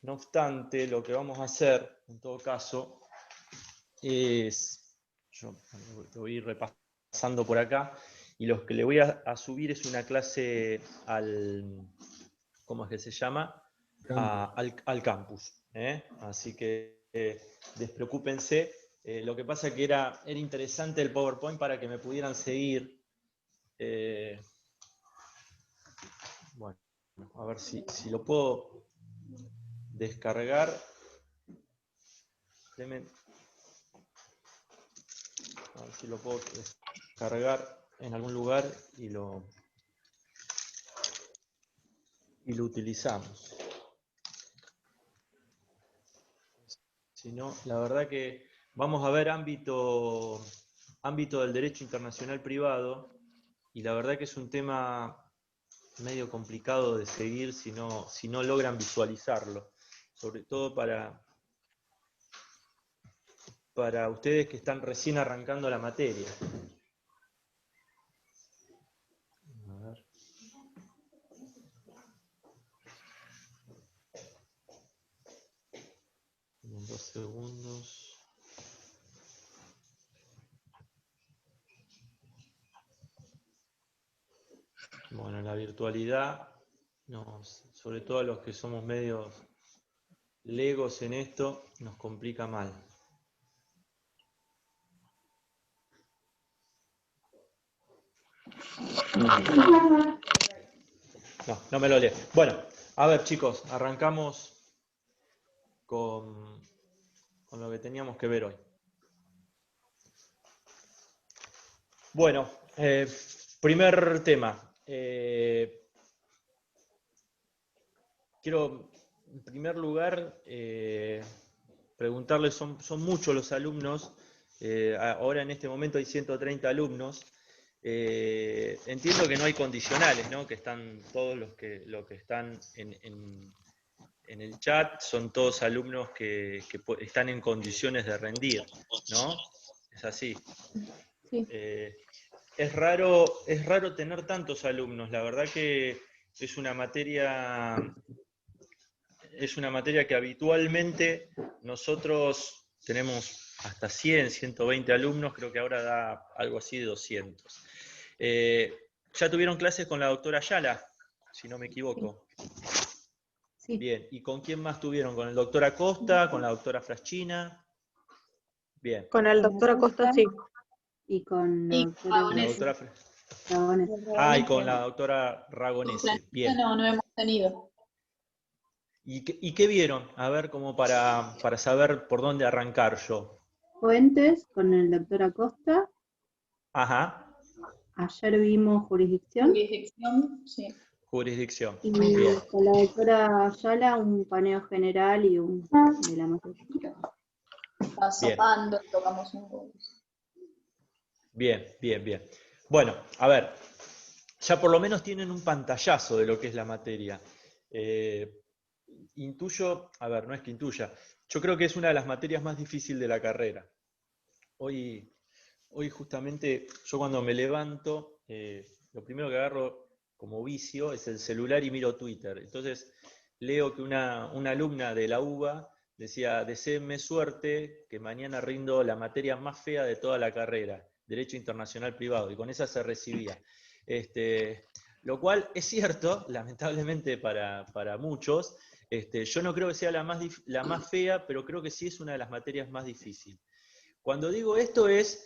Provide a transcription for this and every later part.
No obstante, lo que vamos a hacer, en todo caso, es, yo lo voy a ir repasando por acá, y lo que le voy a subir es una clase al, ¿cómo es que se llama? Al campus. Así que despreocúpense. Lo que pasa es que era interesante el PowerPoint para que me pudieran seguir. Bueno, a ver si lo puedo descargar. A ver si lo puedo descargar en algún lugar y lo utilizamos. Si no, la verdad que vamos a ver ámbito del derecho internacional privado, y la verdad que es un tema medio complicado de seguir si no logran visualizarlo, sobre todo para ustedes que están recién arrancando la materia. A ver. En 2 segundos. Bueno, la virtualidad, sobre todo a los que somos medios legos en esto, nos complica mal. No me lo leo. Bueno, a ver chicos, arrancamos con lo que teníamos que ver hoy. Bueno, primer tema. Quiero, en primer lugar, preguntarles, son muchos los alumnos, ahora en este momento hay 130 alumnos. Entiendo que no hay condicionales, ¿no? Que están todos los que están en el chat, son todos alumnos que están en condiciones de rendir, ¿no? Es así. Sí. Es raro tener tantos alumnos, la verdad que es una materia que habitualmente nosotros tenemos hasta 100, 120 alumnos, creo que ahora da algo así de 200. ¿Ya tuvieron clases con la doctora Ayala, si no me equivoco? Sí. Bien, ¿y con quién más tuvieron? ¿Con el doctor Acosta? ¿Con la doctora Fraschina? Bien. Con el doctor Acosta, sí. Y con Y la doctora Ragonés. y con la doctora Ragonese. Bien. No hemos tenido. ¿Y qué vieron? A ver, como para saber por dónde arrancar yo. Fuentes con el doctor Acosta. Ajá. Ayer vimos jurisdicción. Jurisdicción, sí. Jurisdicción. Y Bien. con la doctora Ayala un paneo general y un de la materia. Pasando, tocamos un poco. Bien. Bueno, a ver, ya por lo menos tienen un pantallazo de lo que es la materia. Intuyo, a ver, no es que intuya, yo creo que es una de las materias más difíciles de la carrera. Hoy justamente, yo cuando me levanto, lo primero que agarro como vicio es el celular y miro Twitter. Entonces leo que una alumna de la UBA decía: deseenme suerte, que mañana rindo la materia más fea de toda la carrera, Derecho Internacional Privado, y con esa se recibía. Lo cual es cierto, lamentablemente para muchos. Yo no creo que sea la más fea, pero creo que sí es una de las materias más difíciles. Cuando digo esto es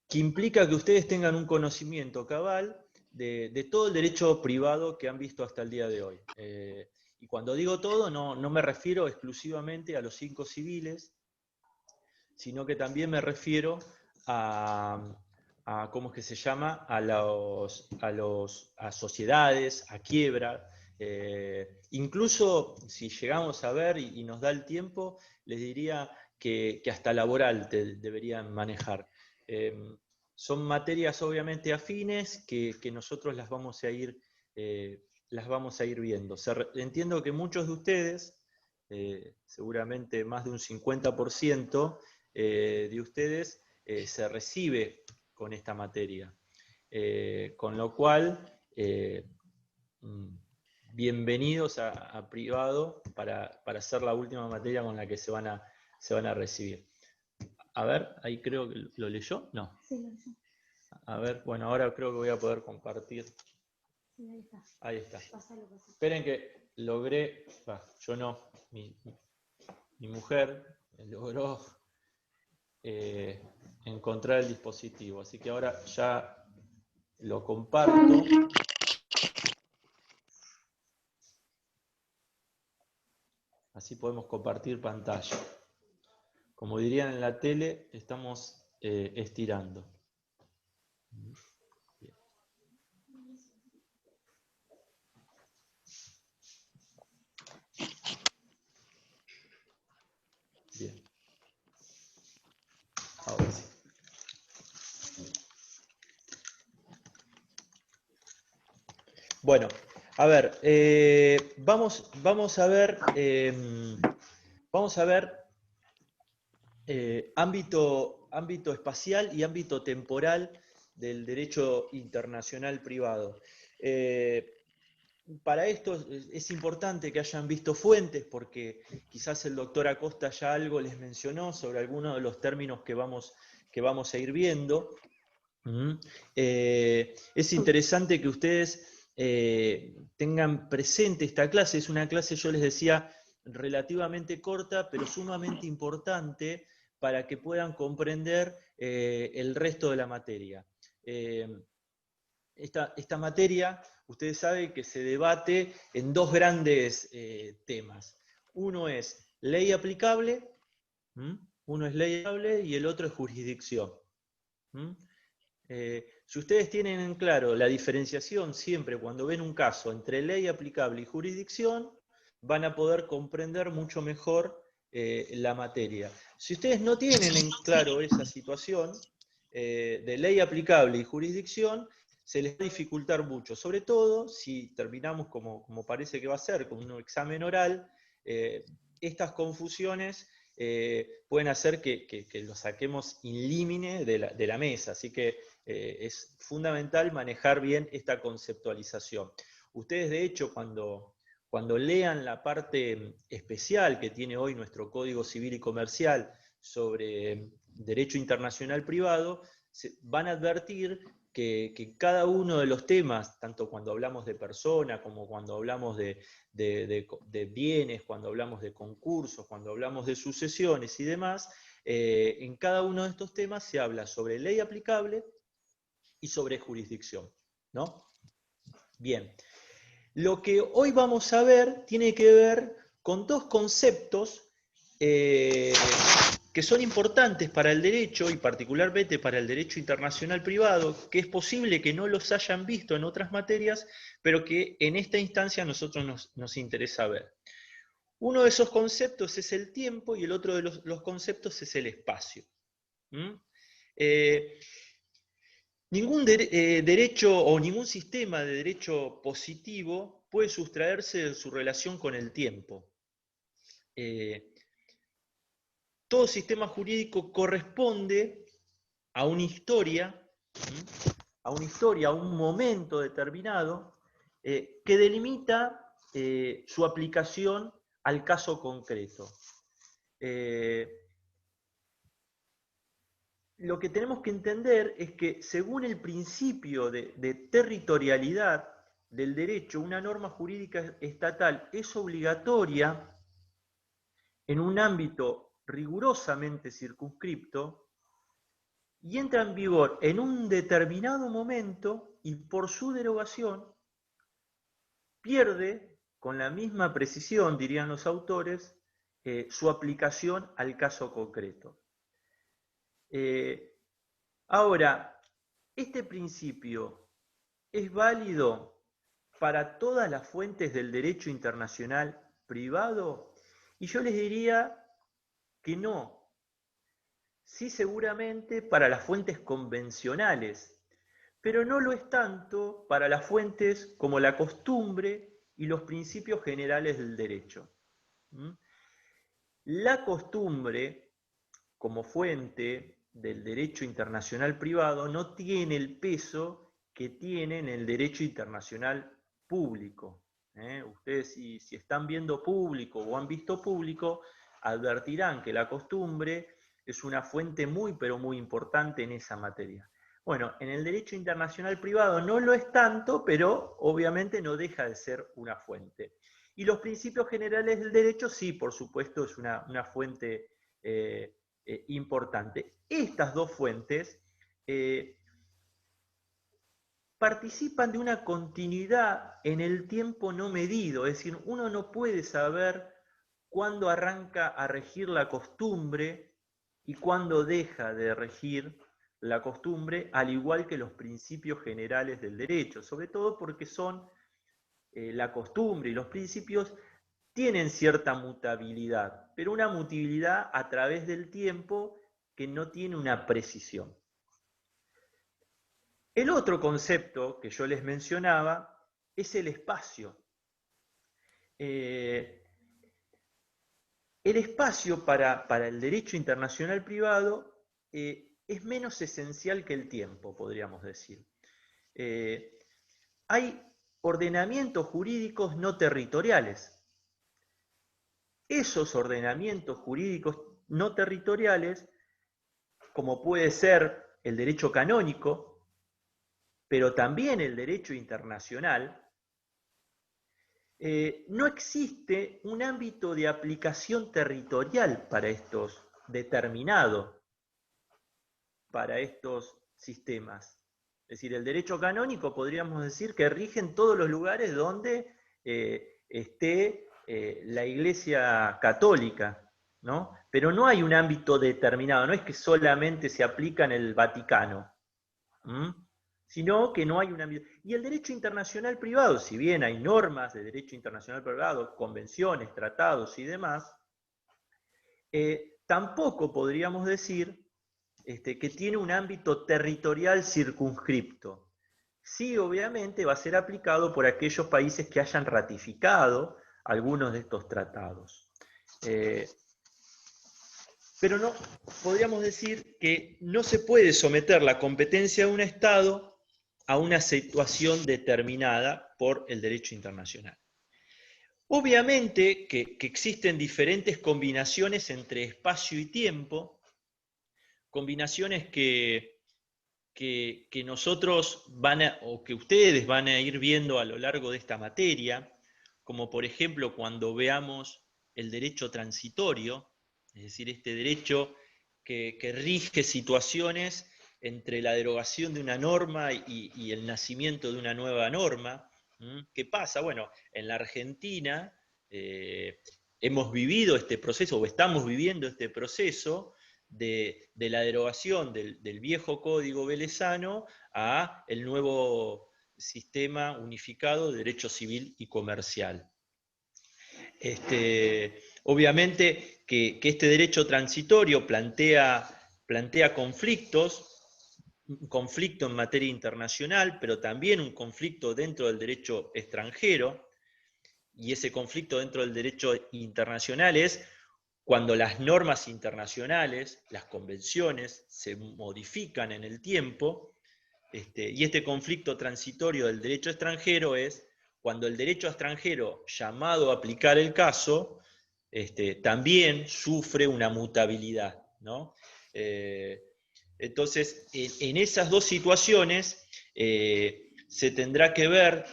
que implica que ustedes tengan un conocimiento cabal de todo el derecho privado que han visto hasta el día de hoy. Y cuando digo todo, no me refiero exclusivamente a los 5 civiles, sino que también me refiero a ¿cómo es que se llama? A sociedades, a quiebra. Incluso si llegamos a ver y nos da el tiempo, les diría que hasta laboral deberían manejar. Son materias obviamente afines que nosotros las vamos a ir viendo. Entiendo que muchos de ustedes, seguramente más de un 50% de ustedes, se recibe con esta materia. Con lo cual, bienvenidos a privado para hacer la última materia con la que se van a recibir. A ver, ahí creo que lo leyó. No. Sí, lo hizo. A ver, bueno, ahora creo que voy a poder compartir. Sí, ahí está. Ahí está. Pásalo. Esperen que logré, yo no, mi mujer logró encontrar el dispositivo. Así que ahora ya lo comparto. Así podemos compartir pantalla. Como dirían en la tele, estamos estirando. Bien. Bien. Ahora sí. Bueno, a ver, vamos a ver ámbito espacial y ámbito temporal del derecho internacional privado. Para esto es importante que hayan visto fuentes, porque quizás el doctor Acosta ya algo les mencionó sobre algunos de los términos que vamos a ir viendo. Es interesante que ustedes tengan presente esta clase. Es una clase, yo les decía, relativamente corta, pero sumamente importante para que puedan comprender el resto de la materia. Esta materia, ustedes saben que se debate en dos grandes temas. Uno es ley aplicable, y el otro es jurisdicción. Si ustedes tienen en claro la diferenciación siempre cuando ven un caso entre ley aplicable y jurisdicción, van a poder comprender mucho mejor la materia. Si ustedes no tienen en claro esa situación de ley aplicable y jurisdicción, se les va a dificultar mucho, sobre todo si terminamos como parece que va a ser, con un examen oral. Estas confusiones pueden hacer que lo saquemos in limine de la mesa, así que es fundamental manejar bien esta conceptualización. Ustedes, de hecho, cuando lean la parte especial que tiene hoy nuestro Código Civil y Comercial sobre derecho internacional privado, van a advertir que cada uno de los temas, tanto cuando hablamos de persona, como cuando hablamos de bienes, cuando hablamos de concursos, cuando hablamos de sucesiones y demás, en cada uno de estos temas se habla sobre ley aplicable y sobre jurisdicción, ¿no? Bien. Lo que hoy vamos a ver tiene que ver con dos conceptos que son importantes para el derecho y particularmente para el derecho internacional privado, que es posible que no los hayan visto en otras materias, pero que en esta instancia a nosotros nos interesa ver. Uno de esos conceptos es el tiempo y el otro de los conceptos es el espacio. Ningún derecho o ningún sistema de derecho positivo puede sustraerse de su relación con el tiempo. Todo sistema jurídico corresponde a una historia, a un momento determinado, que delimita su aplicación al caso concreto. Lo que tenemos que entender es que según el principio de territorialidad del derecho, una norma jurídica estatal es obligatoria en un ámbito rigurosamente circunscripto y entra en vigor en un determinado momento y por su derogación pierde, con la misma precisión, dirían los autores, su aplicación al caso concreto. Ahora, este principio es válido para todas las fuentes del derecho internacional privado, y yo les diría que no. Sí, seguramente para las fuentes convencionales, pero no lo es tanto para las fuentes como la costumbre y los principios generales del derecho. La costumbre, como fuente del derecho internacional privado, no tiene el peso que tiene en el derecho internacional público. Ustedes si están viendo público o han visto público, advertirán que la costumbre es una fuente muy, pero muy importante en esa materia. Bueno, en el derecho internacional privado no lo es tanto, pero obviamente no deja de ser una fuente. Y los principios generales del derecho, sí, por supuesto, es una fuente importante. Estas dos fuentes participan de una continuidad en el tiempo no medido, es decir, uno no puede saber cuándo arranca a regir la costumbre y cuándo deja de regir la costumbre, al igual que los principios generales del derecho, sobre todo porque son la costumbre y los principios tienen cierta mutabilidad, pero una mutabilidad a través del tiempo que no tiene una precisión. El otro concepto que yo les mencionaba es el espacio. El espacio para el derecho internacional privado es menos esencial que el tiempo, podríamos decir. Hay ordenamientos jurídicos no territoriales. Esos ordenamientos jurídicos no territoriales, como puede ser el derecho canónico, pero también el derecho internacional, no existe un ámbito de aplicación territorial para estos determinado, para estos sistemas. Es decir, el derecho canónico podríamos decir que rige en todos los lugares donde esté la Iglesia católica, ¿no? Pero no hay un ámbito determinado, no es que solamente se aplica en el Vaticano, sino que no hay un ámbito. Y el derecho internacional privado, si bien hay normas de derecho internacional privado, convenciones, tratados y demás, tampoco podríamos decir que tiene un ámbito territorial circunscripto. Sí, obviamente va a ser aplicado por aquellos países que hayan ratificado algunos de estos tratados. Pero no, podríamos decir que no se puede someter la competencia de un Estado a una situación determinada por el derecho internacional. Obviamente que existen diferentes combinaciones entre espacio y tiempo, combinaciones que nosotros o que ustedes van a ir viendo a lo largo de esta materia, como por ejemplo cuando veamos el derecho transitorio, es decir, este derecho que rige situaciones entre la derogación de una norma y el nacimiento de una nueva norma. ¿Qué pasa? Bueno, en la Argentina hemos vivido este proceso, o estamos viviendo este proceso, de la derogación del viejo código velezano a el nuevo sistema unificado de derecho civil y comercial. Obviamente que este derecho transitorio plantea conflictos, un conflicto en materia internacional, pero también un conflicto dentro del derecho extranjero, y ese conflicto dentro del derecho internacional es cuando las normas internacionales, las convenciones, se modifican en el tiempo, y este conflicto transitorio del derecho extranjero es cuando el derecho extranjero llamado a aplicar el caso también sufre una mutabilidad, ¿no? Entonces, en esas dos situaciones se tendrá que ver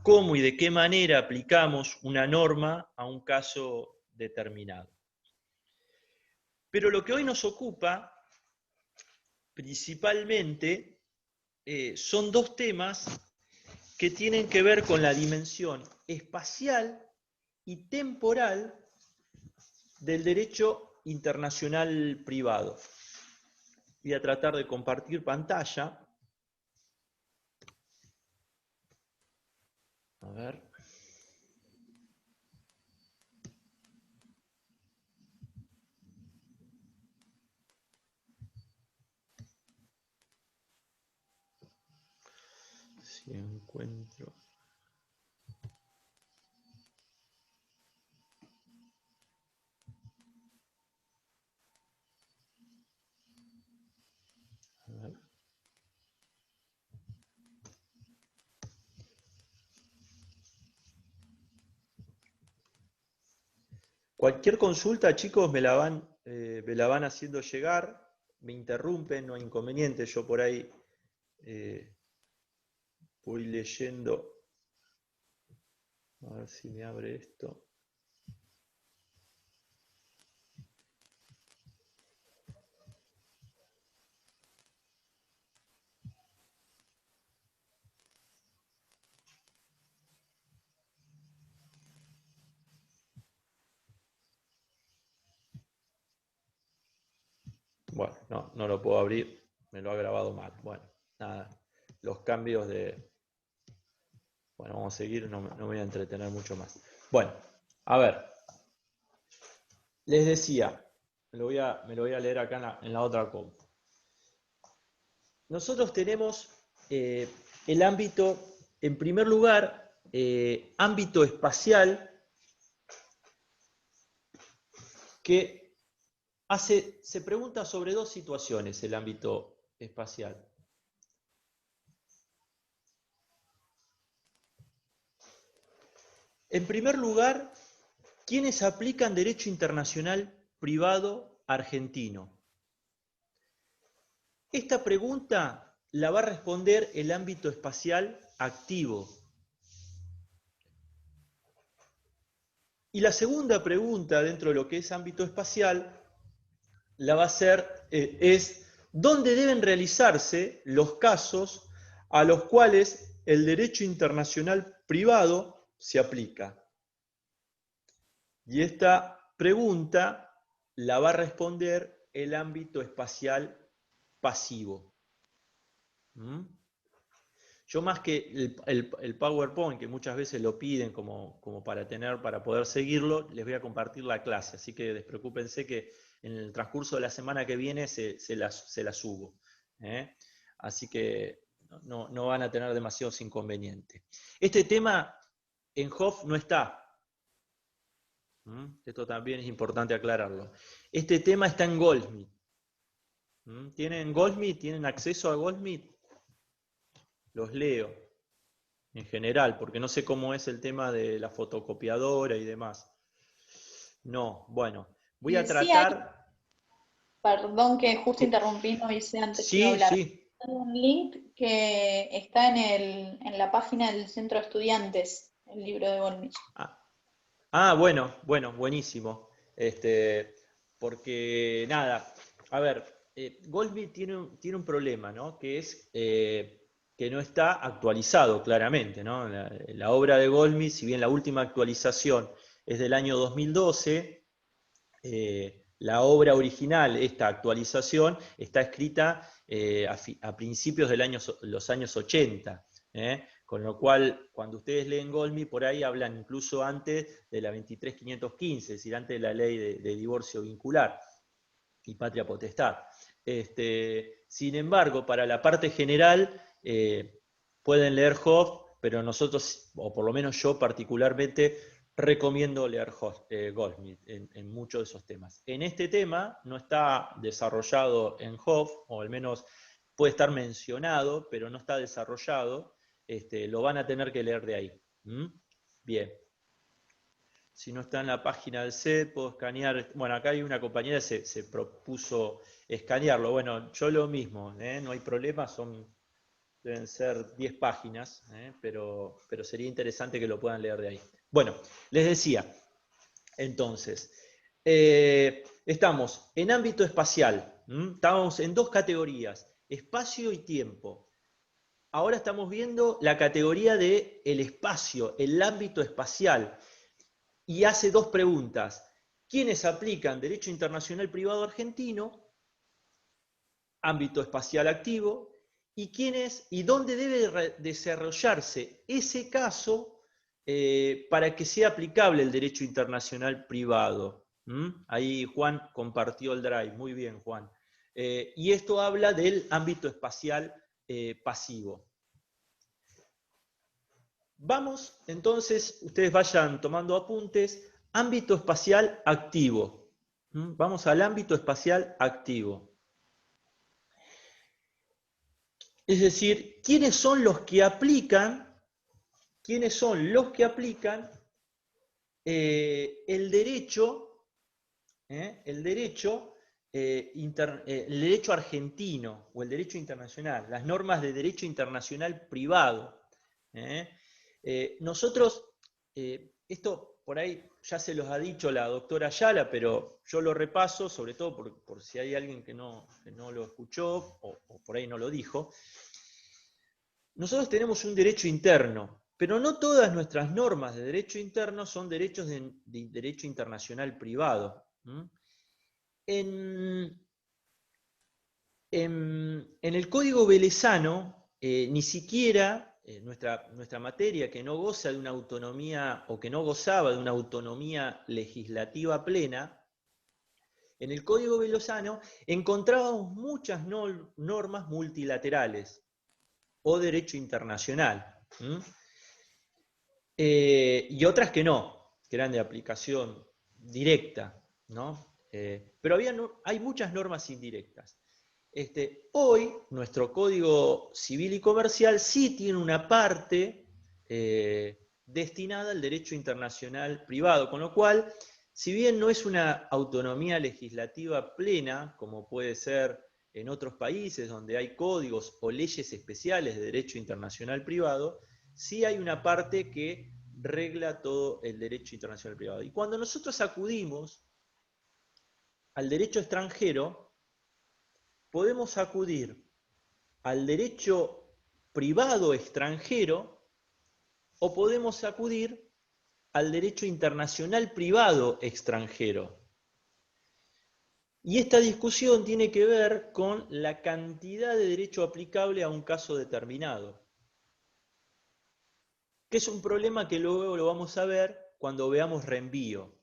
cómo y de qué manera aplicamos una norma a un caso determinado. Pero lo que hoy nos ocupa principalmente son dos temas que tienen que ver con la dimensión espacial y temporal del derecho internacional privado. Voy a tratar de compartir pantalla. A ver. Si encuentro. A ver. Cualquier consulta, chicos, me la van haciendo llegar, me interrumpen, no hay inconveniente, yo por ahí voy leyendo. A ver si me abre esto. Bueno, no lo puedo abrir, me lo ha grabado mal. Bueno, nada, los cambios de... Bueno, vamos a seguir, no me voy a entretener mucho más. Bueno, a ver, les decía, me lo voy a leer acá en la otra compu. Nosotros tenemos el ámbito, en primer lugar, ámbito espacial, que se pregunta sobre dos situaciones el ámbito espacial. En primer lugar, ¿quiénes aplican derecho internacional privado argentino? Esta pregunta la va a responder el ámbito espacial activo. Y la segunda pregunta dentro de lo que es ámbito espacial la va a hacer es ¿dónde deben realizarse los casos a los cuales el derecho internacional privado se aplica? Y esta pregunta la va a responder el ámbito espacial pasivo. Yo más que el PowerPoint, que muchas veces lo piden como para poder seguirlo, les voy a compartir la clase, así que despreocúpense que en el transcurso de la semana que viene se la subo. Así que no van a tener demasiados inconvenientes. Este tema en HOF no está. Esto también es importante aclararlo. Este tema está en Goldmeet. ¿Tienen Goldmeet? ¿Tienen acceso a Goldmeet? Los leo en general, porque no sé cómo es el tema de la fotocopiadora y demás. No, bueno, voy a tratar... Perdón que justo interrumpí, no hice antes de hablar. Sí. Hay un link que está en la página del Centro de Estudiantes, el libro de Goldmich. Bueno, buenísimo. Porque nada, a ver, Goldmich tiene un problema, ¿no? Que es que no está actualizado claramente, ¿no? La obra de Goldmich, si bien la última actualización es del año 2012, la obra original, esta actualización, está escrita a principios de los años 80. Con lo cual, cuando ustedes leen Goldmich, por ahí hablan incluso antes de la 23.515, es decir, antes de la ley de divorcio vincular y patria potestad. Sin embargo, para la parte general, pueden leer Hoff, pero nosotros, o por lo menos yo particularmente, recomiendo leer Goldmich en muchos de esos temas. En este tema no está desarrollado en Hoff, o al menos puede estar mencionado, pero no está desarrollado. Lo van a tener que leer de ahí. Bien. Si no está en la página del CED, puedo escanear. Bueno, acá hay una compañera que se propuso escanearlo. Bueno, yo lo mismo, no hay problema, deben ser 10 páginas, pero sería interesante que lo puedan leer de ahí. Bueno, les decía, entonces, estamos en ámbito espacial, estamos en dos categorías, espacio y tiempo. Ahora estamos viendo la categoría del espacio, el ámbito espacial, y hace dos preguntas. ¿Quiénes aplican derecho internacional privado argentino, ámbito espacial activo, y dónde debe desarrollarse ese caso para que sea aplicable el derecho internacional privado? Ahí Juan compartió el drive, muy bien Juan. Y esto habla del ámbito espacial pasivo. Vamos, entonces, ustedes vayan tomando apuntes, ámbito espacial activo. Vamos al ámbito espacial activo. Es decir, ¿quiénes son los que aplican el derecho el derecho, el derecho argentino o el derecho internacional, las normas de derecho internacional privado. Nosotros, esto por ahí ya se los ha dicho la doctora Ayala, pero yo lo repaso, sobre todo por si hay alguien que no lo escuchó o por ahí no lo dijo. Nosotros tenemos un derecho interno, pero no todas nuestras normas de derecho interno son derechos de derecho internacional privado. En el Código Velezano, ni siquiera nuestra materia, que no goza de una autonomía, o que no gozaba de una autonomía legislativa plena, en el Código Velezano encontrábamos muchas normas multilaterales o derecho internacional. Y otras que no, que eran de aplicación directa, ¿no? Pero hay muchas normas indirectas. Hoy, nuestro Código Civil y Comercial sí tiene una parte destinada al derecho internacional privado, con lo cual, si bien no es una autonomía legislativa plena, como puede ser en otros países donde hay códigos o leyes especiales de derecho internacional privado, sí hay una parte que regla todo el derecho internacional privado. Y cuando nosotros acudimos al derecho extranjero, podemos acudir al derecho privado extranjero o podemos acudir al derecho internacional privado extranjero. Y esta discusión tiene que ver con la cantidad de derecho aplicable a un caso determinado, que es un problema que luego lo vamos a ver cuando veamos reenvío,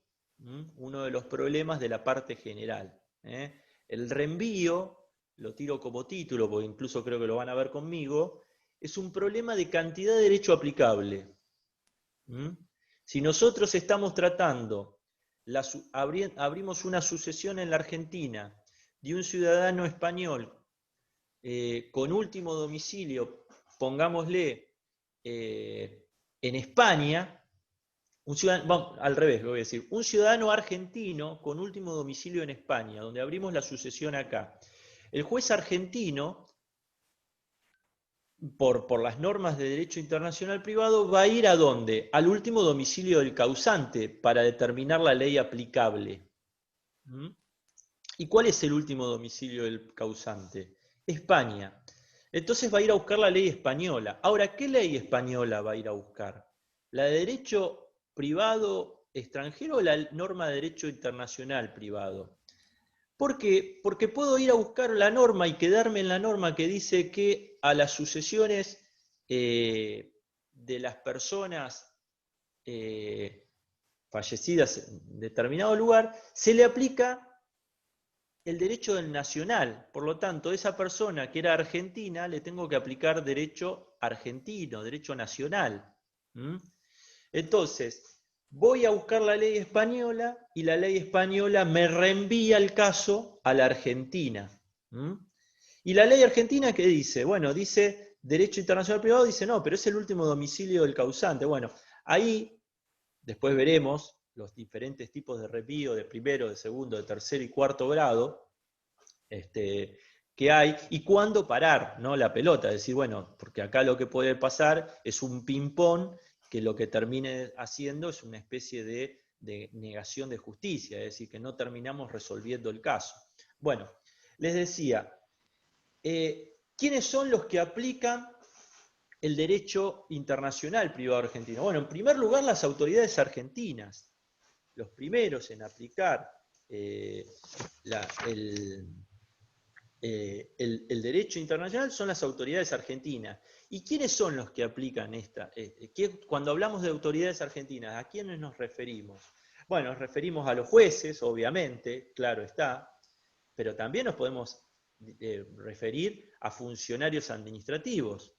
uno de los problemas de la parte general. El reenvío, lo tiro como título, porque incluso creo que lo van a ver conmigo, es un problema de cantidad de derecho aplicable. Si nosotros estamos tratando, abrimos una sucesión en la Argentina de un ciudadano español con último domicilio, pongámosle en España, al revés, lo voy a decir, un ciudadano argentino con último domicilio en España, donde abrimos la sucesión acá. El juez argentino, por las normas de derecho internacional privado, va a ir ¿a dónde? Al último domicilio del causante para determinar la ley aplicable. ¿Y cuál es el último domicilio del causante? España. Entonces va a ir a buscar la ley española. Ahora, ¿qué ley española va a ir a buscar? ¿La de derecho privado extranjero o la norma de derecho internacional privado? ¿Por qué? Porque puedo ir a buscar la norma y quedarme en la norma que dice que a las sucesiones de las personas fallecidas en determinado lugar se le aplica el derecho del nacional. Por lo tanto, esa persona que era argentina le tengo que aplicar derecho argentino, derecho nacional. Entonces, voy a buscar la ley española y la ley española me reenvía el caso a la Argentina. ¿Y la ley argentina qué dice? Bueno, dice derecho internacional privado, dice no, pero es el último domicilio del causante. Bueno, ahí después veremos los diferentes tipos de reenvío de primero, de segundo, de tercero y cuarto grado que hay, y cuándo parar, ¿no? La pelota, es decir, bueno, porque acá lo que puede pasar es un ping-pong que lo que termine haciendo es una especie de negación de justicia, es decir, que no terminamos resolviendo el caso. Bueno, les decía, ¿quiénes son los que aplican el derecho internacional privado argentino? Bueno, en primer lugar, las autoridades argentinas. Los primeros en aplicar el derecho internacional son las autoridades argentinas. ¿Y quiénes son los que aplican esta? Cuando hablamos de autoridades argentinas, ¿a quiénes nos referimos? Bueno, nos referimos a los jueces, obviamente, claro está, pero también nos podemos referir a funcionarios administrativos.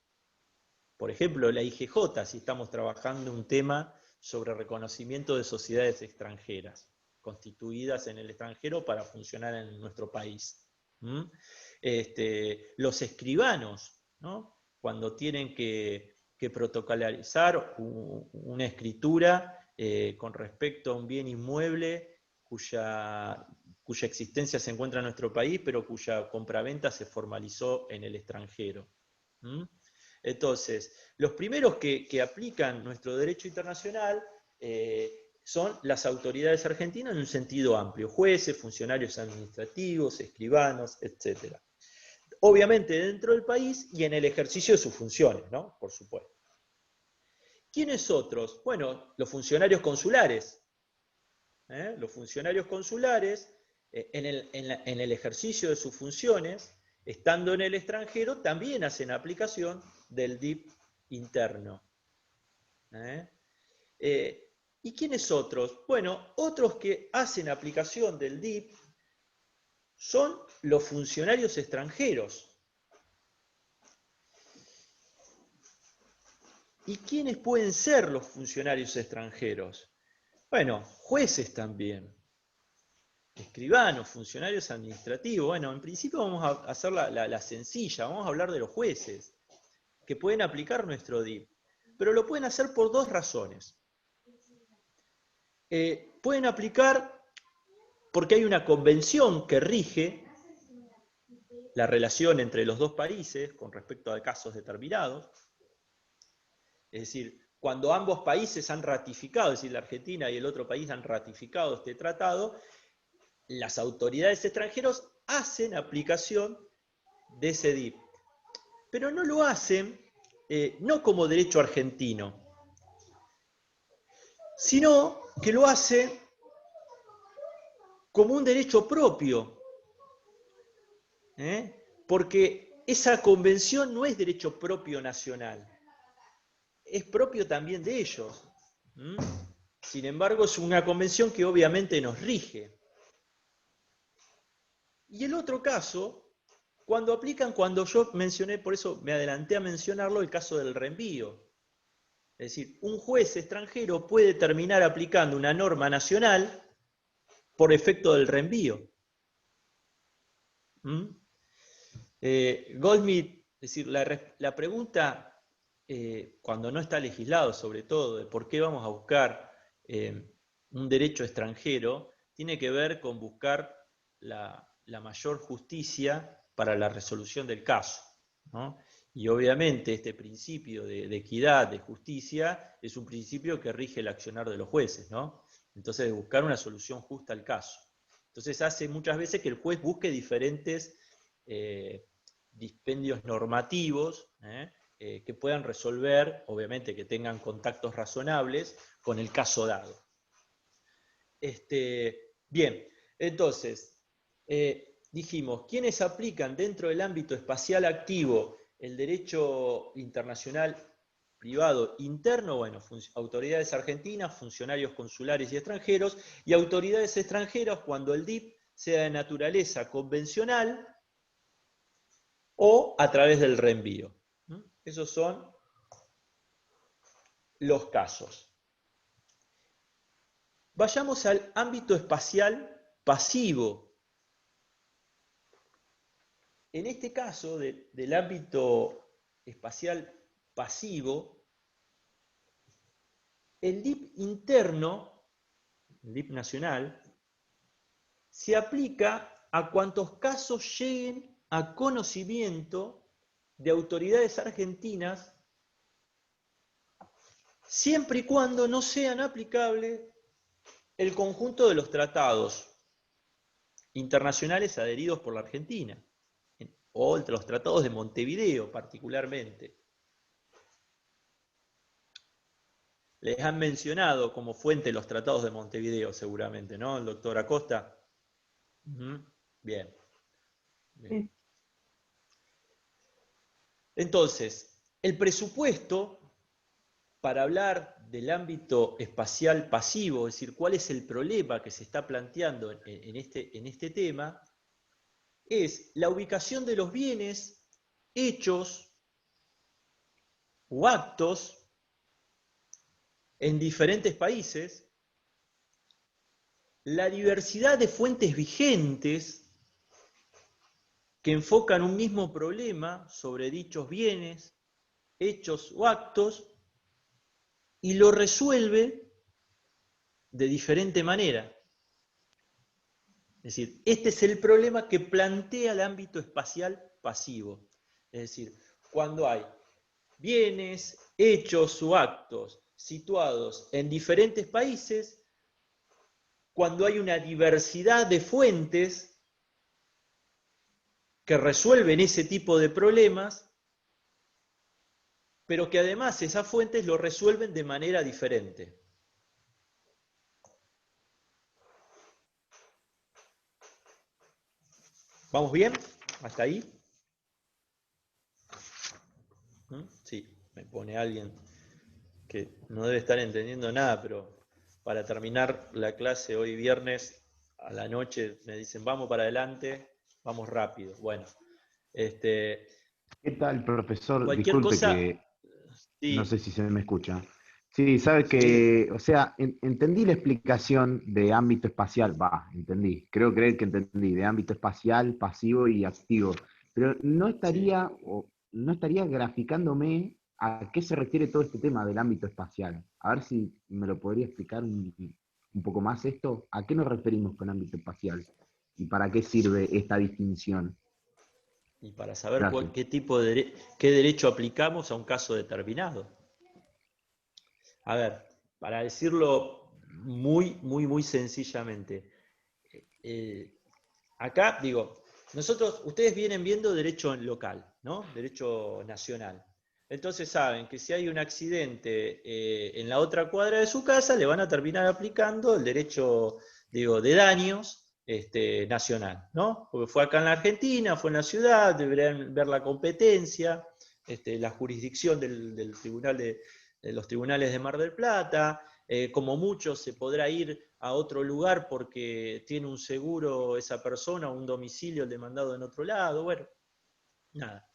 Por ejemplo, la IGJ, si estamos trabajando un tema sobre reconocimiento de sociedades extranjeras, constituidas en el extranjero para funcionar en nuestro país. Los escribanos, ¿no? Cuando tienen que protocolarizar una escritura con respecto a un bien inmueble cuya existencia se encuentra en nuestro país, pero cuya compraventa se formalizó en el extranjero. ¿Mm? Entonces, los primeros que aplican nuestro derecho internacional son las autoridades argentinas en un sentido amplio, jueces, funcionarios administrativos, escribanos, etc. Obviamente dentro del país y en el ejercicio de sus funciones, ¿no? Por supuesto. ¿Quiénes otros? Bueno, los funcionarios consulares. Los funcionarios consulares, en el ejercicio de sus funciones, estando en el extranjero, también hacen aplicación del DIP interno. ¿Y quiénes otros? Bueno, otros que hacen aplicación del DIP son los funcionarios extranjeros. ¿Y quiénes pueden ser los funcionarios extranjeros? Bueno, jueces también, escribanos, funcionarios administrativos. Bueno, en principio vamos a hacer la sencilla, vamos a hablar de los jueces, que pueden aplicar nuestro DIP, pero lo pueden hacer por dos razones. Pueden aplicar porque hay una convención que rige la relación entre los dos países con respecto a casos determinados. Es decir, cuando ambos países han ratificado, es decir, la Argentina y el otro país han ratificado este tratado, las autoridades extranjeras hacen aplicación de ese DIP. Pero no lo hacen, no como derecho argentino, sino que lo hacen como un derecho propio. Porque esa convención no es derecho propio nacional, es propio también de ellos. Sin embargo, es una convención que obviamente nos rige. Y el otro caso, cuando yo mencioné, por eso me adelanté a mencionarlo, el caso del reenvío. Es decir, un juez extranjero puede terminar aplicando una norma nacional por efecto del reenvío. Goldsmith, es decir, la pregunta, cuando no está legislado sobre todo, de por qué vamos a buscar un derecho extranjero, tiene que ver con buscar la mayor justicia para la resolución del caso, ¿no? Y obviamente este principio de equidad, de justicia, es un principio que rige el accionar de los jueces, ¿no? Entonces, de buscar una solución justa al caso. Entonces hace muchas veces que el juez busque diferentes dispendios normativos que puedan resolver, obviamente que tengan contactos razonables con el caso dado. Bien, entonces, dijimos, ¿quiénes aplican dentro del ámbito espacial activo el derecho internacional privado interno? Bueno, autoridades argentinas, funcionarios consulares y extranjeros, y autoridades extranjeras cuando el DIP sea de naturaleza convencional o a través del reenvío. Esos son los casos. Vayamos al ámbito espacial pasivo. En este caso del ámbito espacial pasivo, el DIP interno, el DIP nacional, se aplica a cuantos casos lleguen a conocimiento de autoridades argentinas, siempre y cuando no sean aplicables el conjunto de los tratados internacionales adheridos por la Argentina, o los tratados de Montevideo particularmente. Les han mencionado como fuente los tratados de Montevideo seguramente, ¿no? El doctor Acosta. Bien. Sí. Entonces, el presupuesto, para hablar del ámbito espacial pasivo, es decir, cuál es el problema que se está planteando en este tema, es la ubicación de los bienes, hechos o actos en diferentes países, la diversidad de fuentes vigentes que enfocan un mismo problema sobre dichos bienes, hechos o actos, y lo resuelve de diferente manera. Es decir, este es el problema que plantea el ámbito espacial pasivo. Es decir, cuando hay bienes, hechos o actos situados en diferentes países, cuando hay una diversidad de fuentes que resuelven ese tipo de problemas, pero que además esas fuentes lo resuelven de manera diferente. ¿Vamos bien? ¿Hasta ahí? Sí, me pone alguien que no debe estar entendiendo nada, pero para terminar la clase hoy viernes a la noche me dicen, vamos para adelante, vamos rápido. Bueno, ¿Qué tal, profesor? cualquier Disculpe cosa, que no sé sí, si se me escucha. Sí, sabe sí, que, o sea, entendí la explicación de ámbito espacial, entendí, creo creer que entendí, de ámbito espacial, pasivo y activo, pero sí. no estaría graficándome a qué se refiere todo este tema del ámbito espacial. A ver si me lo podría explicar un poco más esto. ¿A qué nos referimos con ámbito espacial? ¿Y para qué sirve esta distinción? Y para saber Gracias. qué derecho aplicamos a un caso determinado. A ver, para decirlo muy sencillamente, eh, acá digo, ustedes vienen viendo derecho local, ¿no? Derecho nacional. Entonces saben que si hay un accidente en la otra cuadra de su casa, le van a terminar aplicando el derecho, digo, de daños nacional, ¿no? Porque fue acá en la Argentina, fue en la ciudad, deberán ver la competencia, la jurisdicción del tribunal de los tribunales de Mar del Plata, como mucho se podrá ir a otro lugar porque tiene un seguro esa persona, un domicilio el demandado en otro lado, bueno, nada.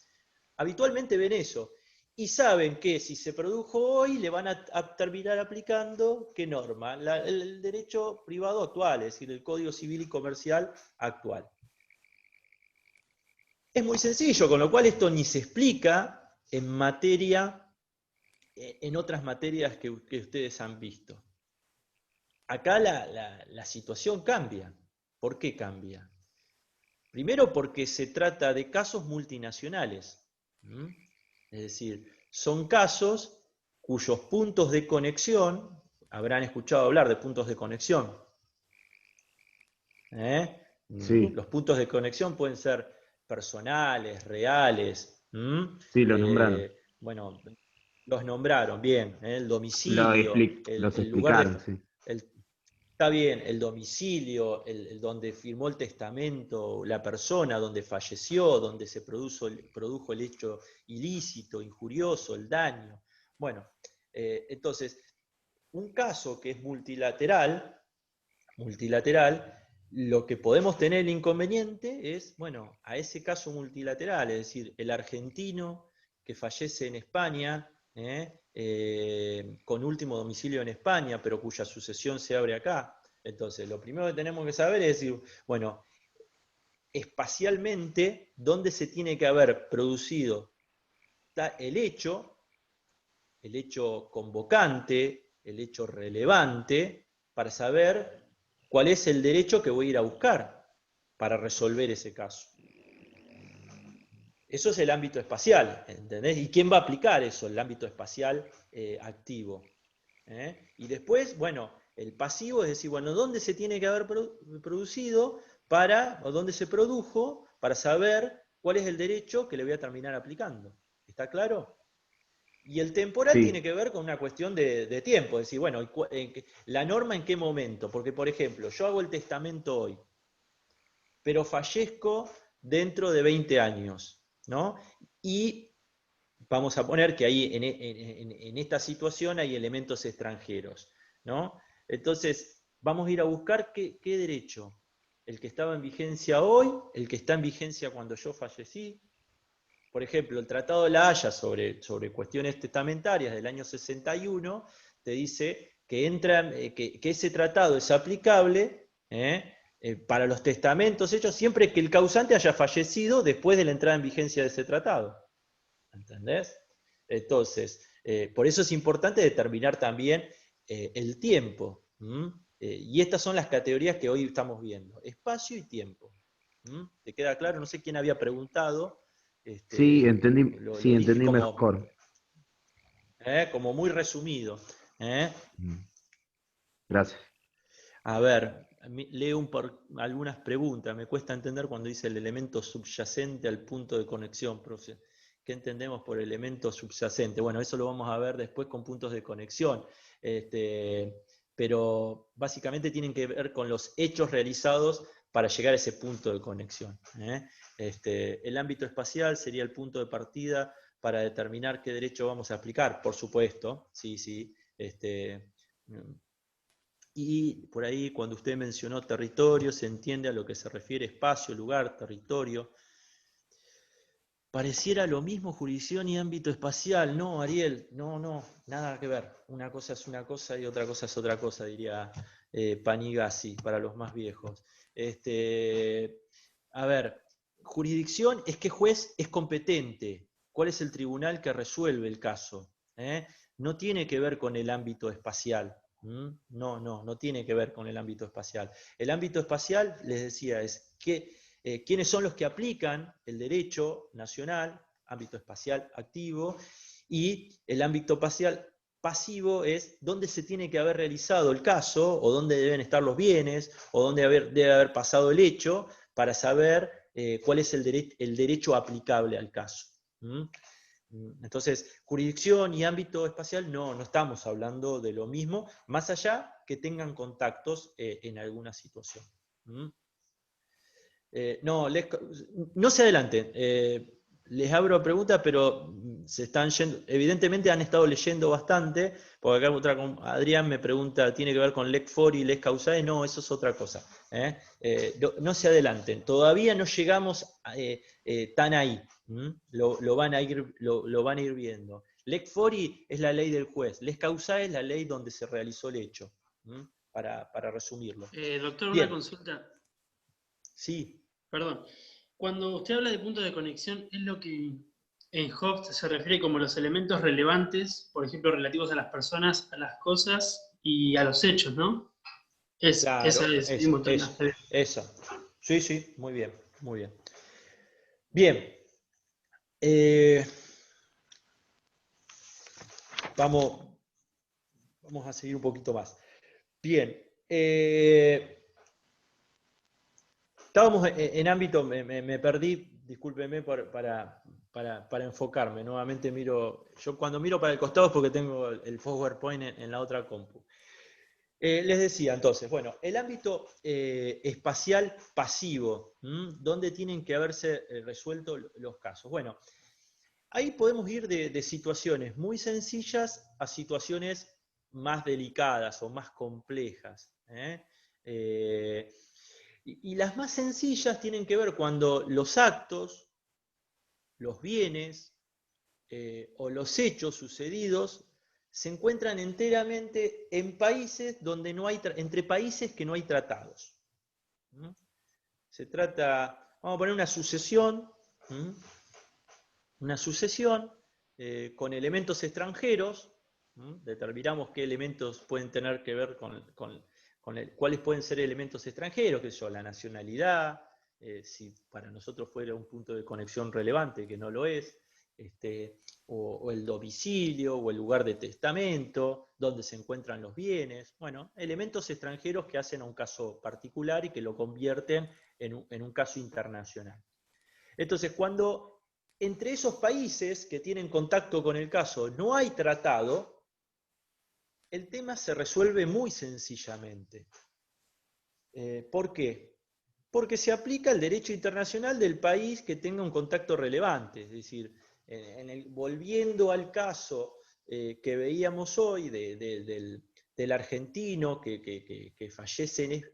Habitualmente ven eso y saben que si se produjo hoy le van a terminar aplicando, ¿qué norma? El derecho privado actual, es decir, el Código Civil y Comercial actual. Es muy sencillo, con lo cual esto ni se explica en otras materias que ustedes han visto. Acá la situación cambia. ¿Por qué cambia? Primero porque se trata de casos multinacionales. Es decir, son casos cuyos puntos de conexión, habrán escuchado hablar de puntos de conexión. Sí, Los puntos de conexión pueden ser personales, reales. sí, lo nombraron. Bueno, los nombraron bien, el domicilio, Los el lugar de, explicaron, sí. está bien, el domicilio, donde firmó el testamento la persona, donde falleció, donde se produjo el hecho ilícito, injurioso, el daño. Bueno, entonces, un caso que es multilateral, lo que podemos tener el inconveniente es, bueno, a ese caso multilateral, es decir, el argentino que fallece en España, con último domicilio en España, pero cuya sucesión se abre acá. Entonces, lo primero que tenemos que saber es decir, bueno, espacialmente, ¿dónde se tiene que haber producido el hecho convocante, el hecho relevante, para saber cuál es el derecho que voy a ir a buscar para resolver ese caso? Eso es el ámbito espacial, ¿entendés? ¿Y quién va a aplicar eso, el ámbito espacial activo? Y después, bueno, el pasivo es decir, bueno, ¿dónde se tiene que haber producido o dónde se produjo para saber cuál es el derecho que le voy a terminar aplicando? ¿Está claro? Y el temporal tiene Sí, que ver con una cuestión de tiempo, es decir, bueno, la norma en qué momento, porque por ejemplo, yo hago el testamento hoy, pero fallezco dentro de 20 años, ¿no? Y vamos a poner que ahí en esta situación hay elementos extranjeros, ¿no? Entonces, vamos a ir a buscar qué derecho, el que estaba en vigencia hoy, el que está en vigencia cuando yo fallecí. Por ejemplo, el Tratado de la Haya sobre cuestiones testamentarias del año 61 te dice que ese tratado es aplicable para los testamentos hechos siempre que el causante haya fallecido después de la entrada en vigencia de ese tratado. ¿Entendés? Entonces, por eso es importante determinar también el tiempo. Y estas son las categorías que hoy estamos viendo, espacio y tiempo. ¿Te queda claro? No sé quién había preguntado. Sí, entendí, Lo sí, dije entendí como, mejor. como muy resumido. ¿eh? Gracias. A ver, leo algunas preguntas. Me cuesta entender cuando dice el elemento subyacente al punto de conexión, profe. ¿Qué entendemos por elemento subyacente? Bueno, eso lo vamos a ver después con puntos de conexión. Pero básicamente tienen que ver con los hechos realizados para llegar a ese punto de conexión. El ámbito espacial sería el punto de partida para determinar qué derecho vamos a aplicar, por supuesto. Sí, sí. Y por ahí, cuando usted mencionó territorio, se entiende a lo que se refiere espacio, lugar, territorio. Pareciera lo mismo jurisdicción y ámbito espacial. No, Ariel, no, nada que ver. Una cosa es una cosa y otra cosa es otra cosa, diría Panigasi, para los más viejos. A ver, jurisdicción es qué juez es competente, cuál es el tribunal que resuelve el caso. No tiene que ver con el ámbito espacial. No tiene que ver con el ámbito espacial. El ámbito espacial, les decía, es quiénes son los que aplican el derecho nacional, ámbito espacial activo, y el ámbito espacial pasivo es dónde se tiene que haber realizado el caso, o dónde deben estar los bienes, o dónde debe haber pasado el hecho, para saber cuál es el derecho aplicable al caso. Entonces, jurisdicción y ámbito espacial no estamos hablando de lo mismo, más allá que tengan contactos en alguna situación. No se adelanten. Les abro preguntas, pero se están yendo. Evidentemente han estado leyendo bastante, porque acá Adrián me pregunta, ¿tiene que ver con Lec Fori y Les Causae? No, eso es otra cosa. No se adelanten. Todavía no llegamos tan ahí. Lo van a ir viendo. Lec Fori es la ley del juez. Les Causae es la ley donde se realizó el hecho. Para resumirlo. Doctor, Bien. una consulta. Sí. Perdón. Cuando usted habla de puntos de conexión, es lo que en Hobbes se refiere como los elementos relevantes, por ejemplo, relativos a las personas, a las cosas y a los hechos, ¿no? Claro, esa. Sí, muy bien. Bien. Vamos a seguir un poquito más. Bien. Estábamos en ámbito, me perdí, discúlpeme para enfocarme. Nuevamente yo cuando miro para el costado es porque tengo el PowerPoint en la otra compu. Les decía entonces, bueno, el ámbito espacial pasivo, ¿dónde tienen que haberse resuelto los casos? Bueno, ahí podemos ir de situaciones muy sencillas a situaciones más delicadas o más complejas. Y las más sencillas tienen que ver cuando los actos, los bienes o los hechos sucedidos se encuentran enteramente en países donde no hay, entre países que no hay tratados. Se trata, vamos a poner una sucesión con elementos extranjeros. Determinamos qué elementos pueden tener que ver cuáles pueden ser elementos extranjeros, que son la nacionalidad, si para nosotros fuera un punto de conexión relevante, que no lo es, o el domicilio, o el lugar de testamento, donde se encuentran los bienes. Bueno, elementos extranjeros que hacen a un caso particular y que lo convierten en un caso internacional. Entonces, cuando entre esos países que tienen contacto con el caso no hay tratado, el tema se resuelve muy sencillamente. ¿Por qué? Porque se aplica el derecho internacional del país que tenga un contacto relevante. Es decir, volviendo al caso que veíamos hoy del argentino que fallece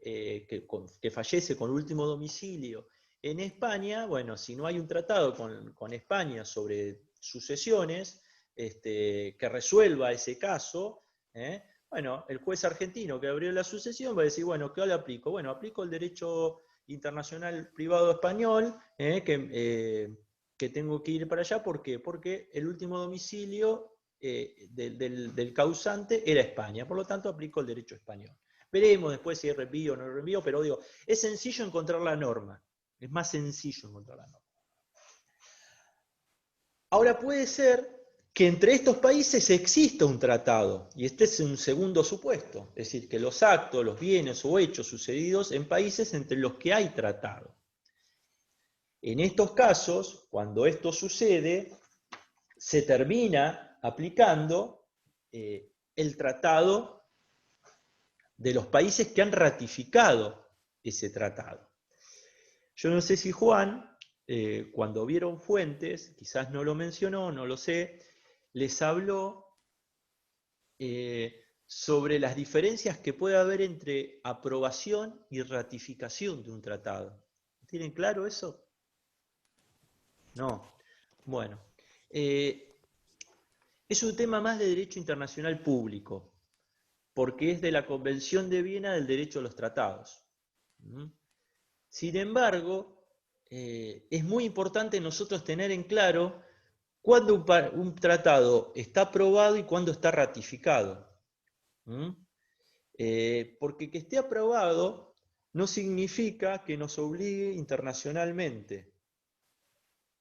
con último domicilio en España, bueno, si no hay un tratado con España sobre sucesiones que resuelva ese caso, bueno, el juez argentino que abrió la sucesión va a decir, bueno, ¿qué le aplico? Bueno, aplico el derecho internacional privado español, que tengo que ir para allá. ¿Por qué? Porque el último domicilio del causante era España, por lo tanto aplico el derecho español. Veremos después si hay reenvío o no hay reenvío, pero digo, es sencillo encontrar la norma. Es más sencillo encontrar la norma. Ahora puede ser que entre estos países exista un tratado, y este es un segundo supuesto, es decir, que los actos, los bienes o hechos sucedidos en países entre los que hay tratado. En estos casos, cuando esto sucede, se termina aplicando el tratado de los países que han ratificado ese tratado. Yo no sé si Juan, cuando vieron Fuentes, quizás no lo mencionó, no lo sé, les habló sobre las diferencias que puede haber entre aprobación y ratificación de un tratado. ¿Tienen claro eso? No. Bueno. Es un tema más de derecho internacional público, porque es de la Convención de Viena del derecho a los tratados. Sin embargo, es muy importante nosotros tener en claro cuándo un tratado está aprobado y cuándo está ratificado. Porque que esté aprobado no significa que nos obligue internacionalmente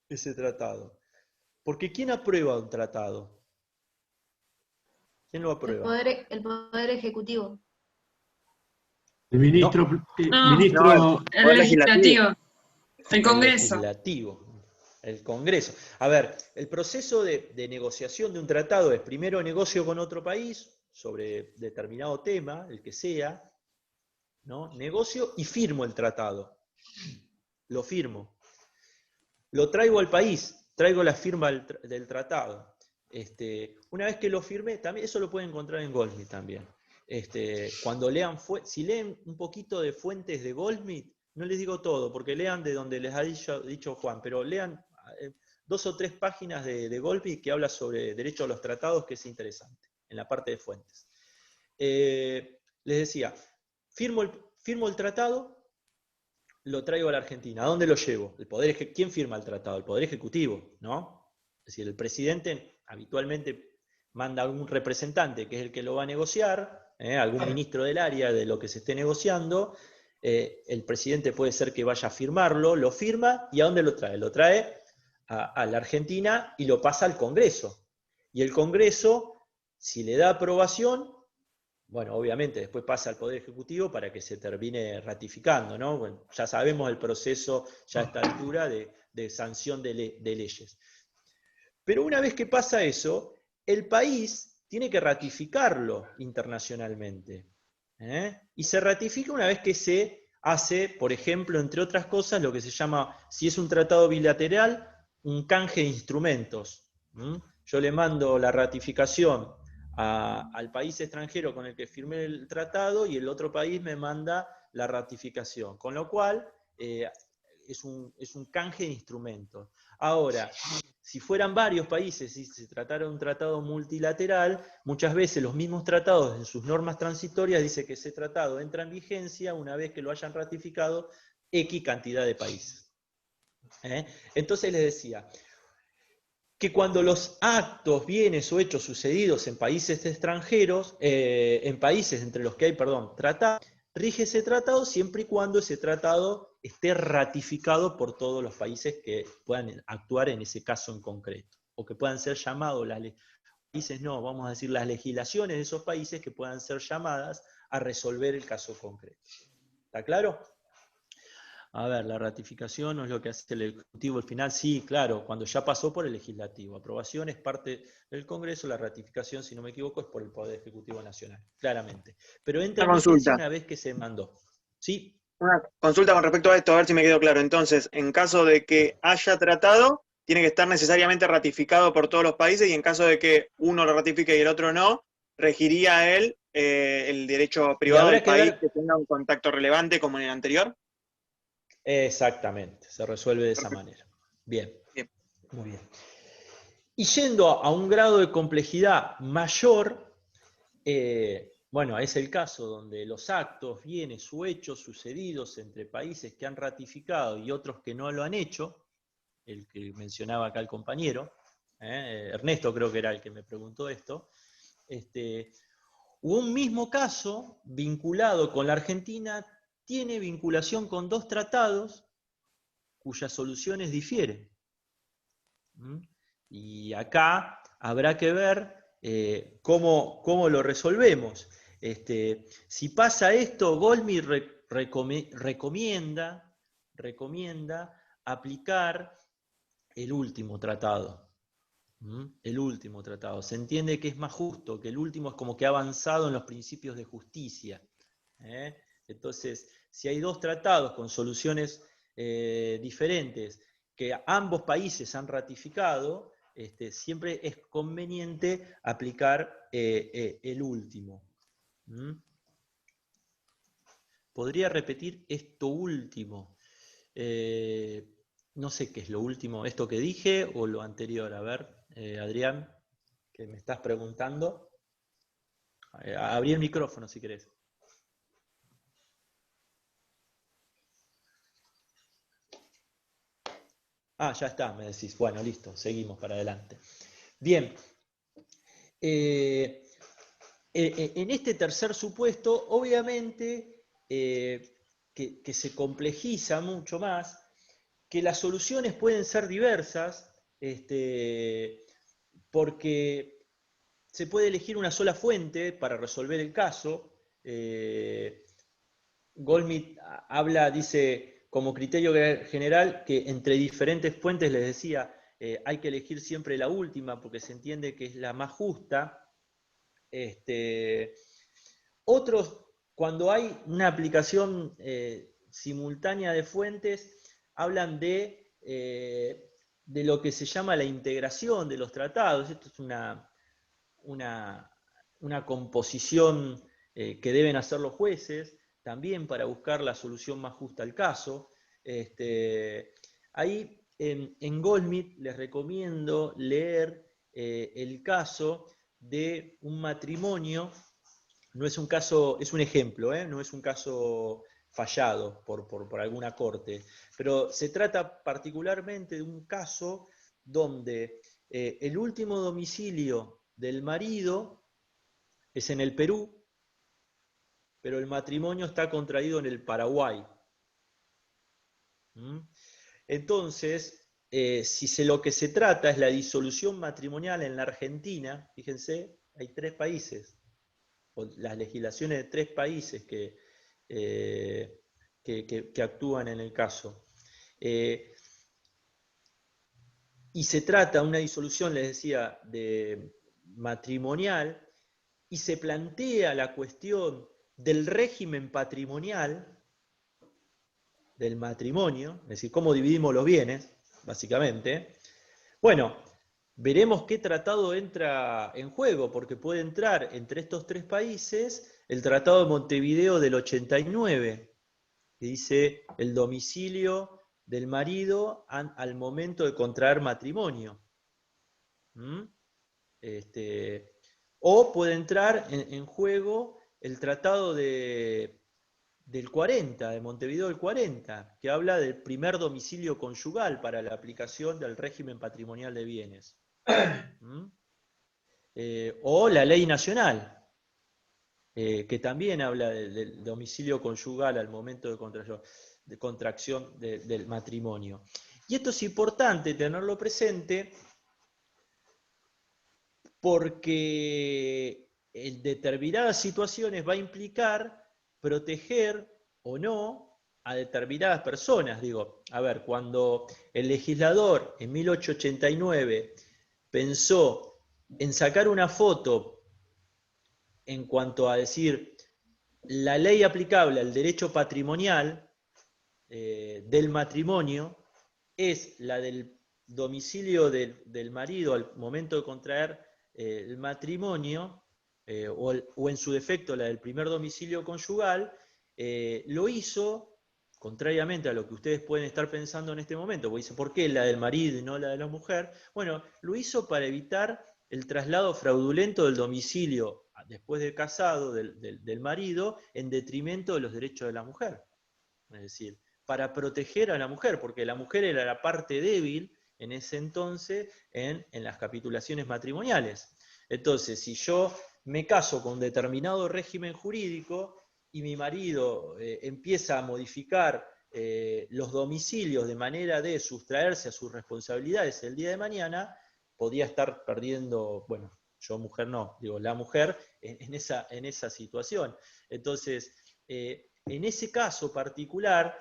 ese tratado. Porque ¿quién aprueba un tratado? ¿Quién lo aprueba? El poder ejecutivo. El ministro, No, El legislativo. El Congreso. El legislativo, el Congreso. A ver, el proceso de negociación de un tratado es primero negocio con otro país sobre determinado tema, el que sea, ¿no? Negocio y firmo el tratado. Lo firmo. Lo traigo al país, traigo la firma del tratado. Una vez que lo firmé, también eso lo pueden encontrar en Goldsmith también. Cuando lean, si leen un poquito de fuentes de Goldsmith, no les digo todo, porque lean de donde les ha dicho Juan, pero lean 2 o 3 páginas de Goldsmith que habla sobre derecho a los tratados, que es interesante, en la parte de fuentes. Les decía, firmo el tratado, lo traigo a la Argentina. ¿A dónde lo llevo? ¿Quién firma el tratado? El Poder Ejecutivo, ¿no? Es decir, el presidente habitualmente manda a algún representante, que es el que lo va a negociar, algún ministro del área de lo que se esté negociando. El presidente puede ser que vaya a firmarlo, lo firma, ¿y a dónde lo trae? Lo trae a la Argentina y lo pasa al Congreso. Y el Congreso, si le da aprobación, bueno, obviamente después pasa al Poder Ejecutivo para que se termine ratificando, ¿no? Bueno, ya sabemos el proceso ya a esta altura de sanción de leyes. Pero una vez que pasa eso, el país tiene que ratificarlo internacionalmente. Y se ratifica una vez que se hace, por ejemplo, entre otras cosas, lo que se llama, si es un tratado bilateral, un canje de instrumentos. Yo le mando la ratificación al país extranjero con el que firmé el tratado y el otro país me manda la ratificación. Con lo cual, es un canje de instrumentos. Ahora, si fueran varios países y se tratara de un tratado multilateral, muchas veces los mismos tratados en sus normas transitorias dicen que ese tratado entra en vigencia una vez que lo hayan ratificado X cantidad de países. Entonces les decía que cuando los actos, bienes o hechos sucedidos en países extranjeros, en países entre los que hay, tratado, rige ese tratado siempre y cuando ese tratado esté ratificado por todos los países que puedan actuar en ese caso en concreto, o que puedan ser llamados vamos a decir las legislaciones de esos países que puedan ser llamadas a resolver el caso concreto. ¿Está claro? A ver, la ratificación no es lo que hace el Ejecutivo al final. Sí, claro, cuando ya pasó por el Legislativo. Aprobación es parte del Congreso, la ratificación, si no me equivoco, es por el Poder Ejecutivo Nacional, claramente. Pero entra en vigencia una vez que se mandó. ¿Sí? Una consulta con respecto a esto, a ver si me quedó claro. Entonces, en caso de que haya tratado, tiene que estar necesariamente ratificado por todos los países, y en caso de que uno lo ratifique y el otro no, regiría él el derecho privado del país que tenga un contacto relevante como en el anterior. Exactamente, se resuelve de esa manera. Bien, muy bien. Y yendo a un grado de complejidad mayor, bueno, es el caso donde los actos, bienes o hechos sucedidos entre países que han ratificado y otros que no lo han hecho, el que mencionaba acá el compañero, Ernesto creo que era el que me preguntó esto, O un mismo caso vinculado con la Argentina tiene vinculación con dos tratados cuyas soluciones difieren. Y acá habrá que ver cómo lo resolvemos. Si pasa esto, Goldmich recomienda aplicar el último tratado. El último tratado. Se entiende que es más justo, que el último es como que ha avanzado en los principios de justicia. Entonces, si hay dos tratados con soluciones diferentes que ambos países han ratificado, siempre es conveniente aplicar el último. ¿Podría repetir esto último? No sé qué es lo último, esto que dije o lo anterior. A ver, Adrián, que me estás preguntando. Abrí el micrófono si querés. Ah, ya está, me decís. Bueno, listo, seguimos para adelante. Bien. En este tercer supuesto, obviamente, que se complejiza mucho más, que las soluciones pueden ser diversas, porque se puede elegir una sola fuente para resolver el caso. Goldmich dice como criterio general que entre diferentes fuentes, les decía, hay que elegir siempre la última porque se entiende que es la más justa. Otros, cuando hay una aplicación simultánea de fuentes, hablan de lo que se llama la integración de los tratados. Esto es una composición que deben hacer los jueces, también para buscar la solución más justa al caso. Ahí en Goldmich les recomiendo leer el caso de un matrimonio. No es un caso, es un ejemplo, no es un caso fallado por alguna corte, pero se trata particularmente de un caso donde el último domicilio del marido es en el Perú, pero el matrimonio está contraído en el Paraguay. Entonces, si lo que se trata es la disolución matrimonial en la Argentina, fíjense, hay 3 países, o las legislaciones de 3 países que actúan en el caso. Y se trata de una disolución, les decía, matrimonial, y se plantea la cuestión del régimen patrimonial del matrimonio, es decir, cómo dividimos los bienes, básicamente. Bueno, veremos qué tratado entra en juego, porque puede entrar entre estos 3 países el Tratado de Montevideo del 89, que dice el domicilio del marido al momento de contraer matrimonio. O puede entrar en juego el Tratado del 40, de Montevideo del 40, que habla del primer domicilio conyugal para la aplicación del régimen patrimonial de bienes. O la ley nacional, que también habla del domicilio conyugal al momento de contracción del matrimonio. Y esto es importante tenerlo presente porque en determinadas situaciones va a implicar proteger o no a determinadas personas. Digo, a ver, cuando el legislador en 1889 pensó en sacar una foto en cuanto a decir la ley aplicable al derecho patrimonial del matrimonio es la del domicilio del marido al momento de contraer el matrimonio, o en su defecto la del primer domicilio conyugal, lo hizo, contrariamente a lo que ustedes pueden estar pensando en este momento, porque dice, ¿por qué la del marido y no la de la mujer? Bueno, lo hizo para evitar el traslado fraudulento del domicilio después de casado del marido en detrimento de los derechos de la mujer. Es decir, para proteger a la mujer, porque la mujer era la parte débil en ese entonces en las capitulaciones matrimoniales. Entonces, si yo me caso con un determinado régimen jurídico y mi marido empieza a modificar los domicilios de manera de sustraerse a sus responsabilidades el día de mañana, podía estar perdiendo, bueno, yo mujer no, digo la mujer en esa situación. Entonces, en ese caso particular,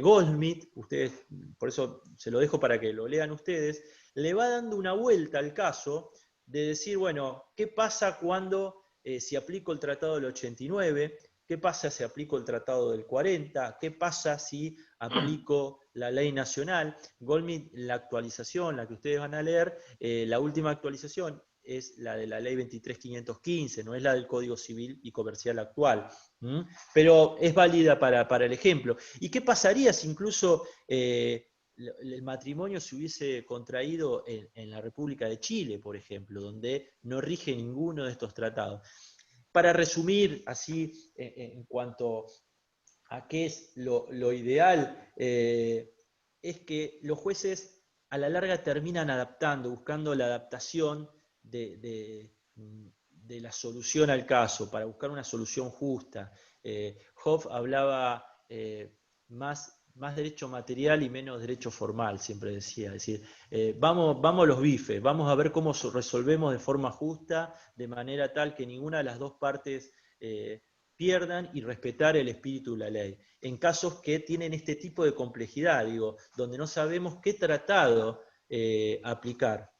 Goldsmith, ustedes, por eso se lo dejo para que lo lean ustedes, le va dando una vuelta al caso de decir, bueno, ¿qué pasa cuando si aplico el Tratado del 89? ¿Qué pasa si aplico el Tratado del 40? ¿Qué pasa si aplico la ley nacional? Goldsmith, la actualización, la que ustedes van a leer, la última actualización es la de la ley 23.515, no es la del Código Civil y Comercial actual. Pero es válida para el ejemplo. ¿Y qué pasaría si incluso el matrimonio se hubiese contraído en la República de Chile, por ejemplo, donde no rige ninguno de estos tratados? Para resumir, así, en cuanto a qué es lo ideal, es que los jueces a la larga terminan adaptando, buscando la adaptación de la solución al caso, para buscar una solución justa. Hoff hablaba más derecho material y menos derecho formal, siempre decía. Es decir, vamos a los bifes, vamos a ver cómo resolvemos de forma justa, de manera tal que ninguna de las dos partes pierdan, y respetar el espíritu de la ley. En casos que tienen este tipo de complejidad, digo, donde no sabemos qué tratado aplicar,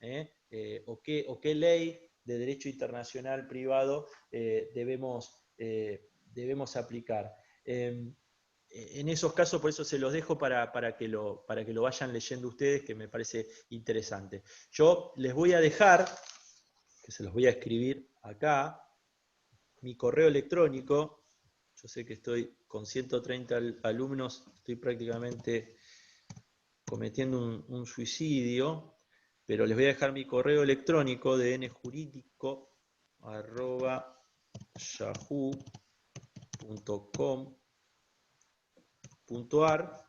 o qué ley de derecho internacional privado debemos aplicar. En esos casos, por eso se los dejo para que lo vayan leyendo ustedes, que me parece interesante. Yo les voy a dejar, que se los voy a escribir acá, mi correo electrónico. Yo sé que estoy con 130 alumnos, estoy prácticamente cometiendo un suicidio, pero les voy a dejar mi correo electrónico de dnjuridico@yahoo.com.ar,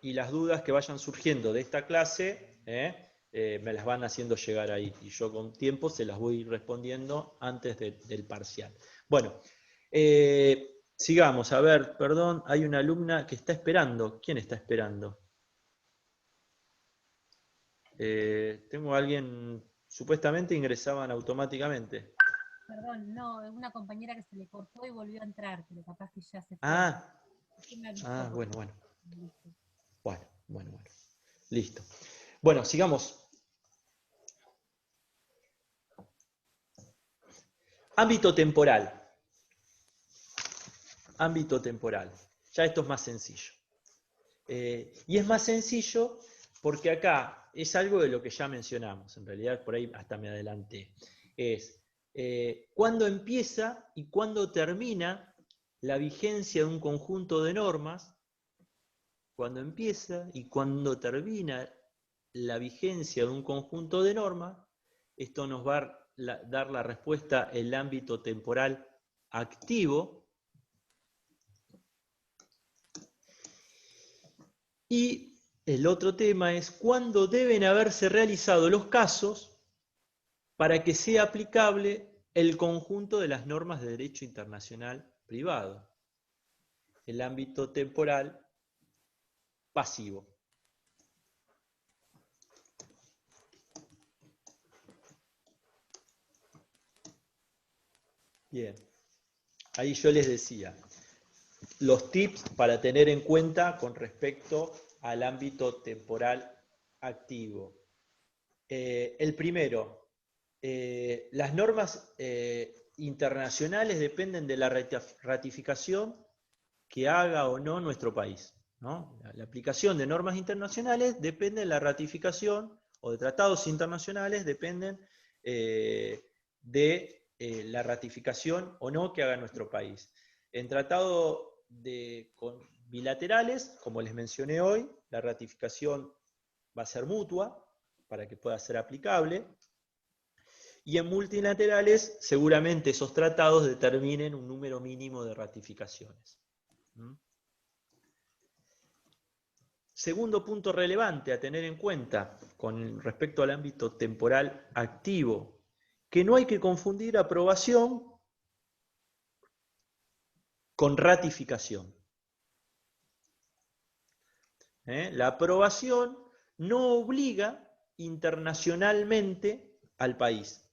y las dudas que vayan surgiendo de esta clase me las van haciendo llegar ahí, y yo con tiempo se las voy respondiendo antes del parcial. Bueno, sigamos. A ver, perdón, hay una alumna que está esperando. ¿Quién está esperando? Tengo a alguien, supuestamente ingresaban automáticamente. Perdón, no, es una compañera que se le cortó y volvió a entrar, pero capaz que ya se fue. Bueno. Bueno. Listo. Bueno, sigamos. Ámbito temporal. Ámbito temporal. Ya esto es más sencillo. Y es más sencillo porque acá es algo de lo que ya mencionamos. En realidad, por ahí hasta me adelanté. Es cuándo empieza y cuándo termina la vigencia de un conjunto de normas. Cuándo empieza y cuándo termina la vigencia de un conjunto de normas. Esto nos va a dar la respuesta el ámbito temporal activo. Y el otro tema es cuándo deben haberse realizado los casos para que sea aplicable el conjunto de las normas de derecho internacional privado. El ámbito temporal pasivo. Bien, ahí yo les decía los tips para tener en cuenta con respecto al ámbito temporal activo. El primero, las normas internacionales dependen de la ratificación que haga o no nuestro país, ¿no? La aplicación de normas internacionales depende de la ratificación, o de tratados internacionales dependen de la ratificación o no que haga nuestro país. En tratados bilaterales, como les mencioné hoy, la ratificación va a ser mutua para que pueda ser aplicable. Y en multilaterales, seguramente esos tratados determinen un número mínimo de ratificaciones. Segundo punto relevante a tener en cuenta con respecto al ámbito temporal activo que no hay que confundir aprobación con ratificación. La aprobación no obliga internacionalmente al país.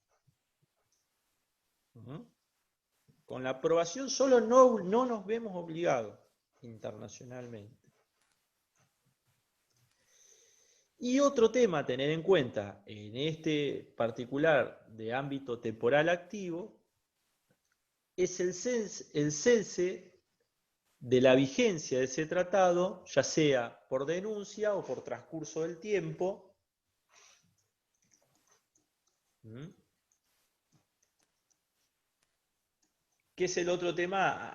Con la aprobación solo no nos vemos obligados internacionalmente. Y otro tema a tener en cuenta en este particular de ámbito temporal activo es el cese de la vigencia de ese tratado, ya sea por denuncia o por transcurso del tiempo. ¿Qué es el otro tema?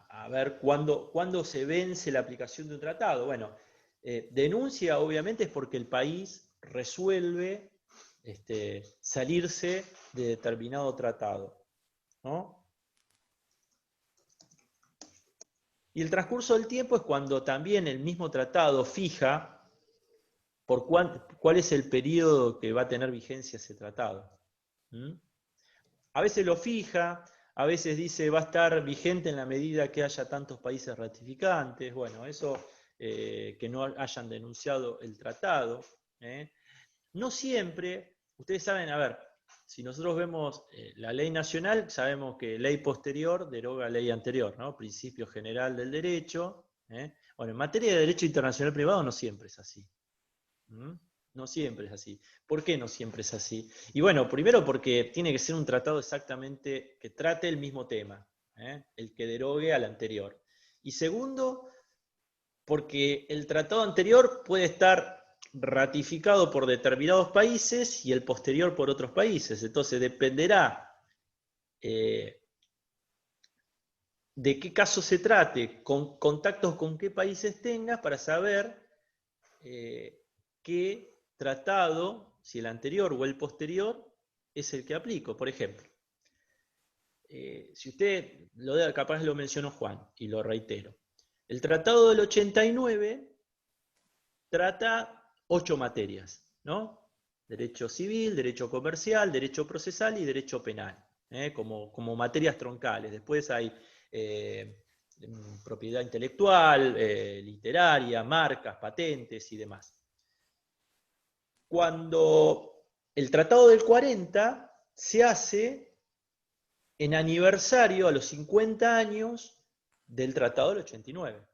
A ver cuándo se vence la aplicación de un tratado. Bueno, denuncia obviamente es porque el país resuelve salirse de determinado tratado, ¿no? Y el transcurso del tiempo es cuando también el mismo tratado fija por cuál es el periodo que va a tener vigencia ese tratado. A veces lo fija, a veces dice va a estar vigente en la medida que haya tantos países ratificantes. Bueno, eso que no hayan denunciado el tratado. No siempre, ustedes saben, a ver, si nosotros vemos la ley nacional, sabemos que ley posterior deroga ley anterior, ¿no? Principio general del derecho. Bueno, en materia de derecho internacional privado no siempre es así. No siempre es así. ¿Por qué no siempre es así? Y bueno, primero porque tiene que ser un tratado exactamente que trate el mismo tema, el que derogue al anterior. Y segundo, porque el tratado anterior puede estar ratificado por determinados países y el posterior por otros países. Entonces dependerá de qué caso se trate, con contactos con qué países tengas para saber qué tratado, si el anterior o el posterior, es el que aplico. Por ejemplo, si usted, capaz lo mencionó Juan, y lo reitero, el tratado del 89 trata 8 materias, ¿no? Derecho civil, derecho comercial, derecho procesal y derecho penal, como materias troncales. Después hay propiedad intelectual, literaria, marcas, patentes y demás. Cuando el Tratado del 40 se hace en aniversario a los 50 años del Tratado del 89.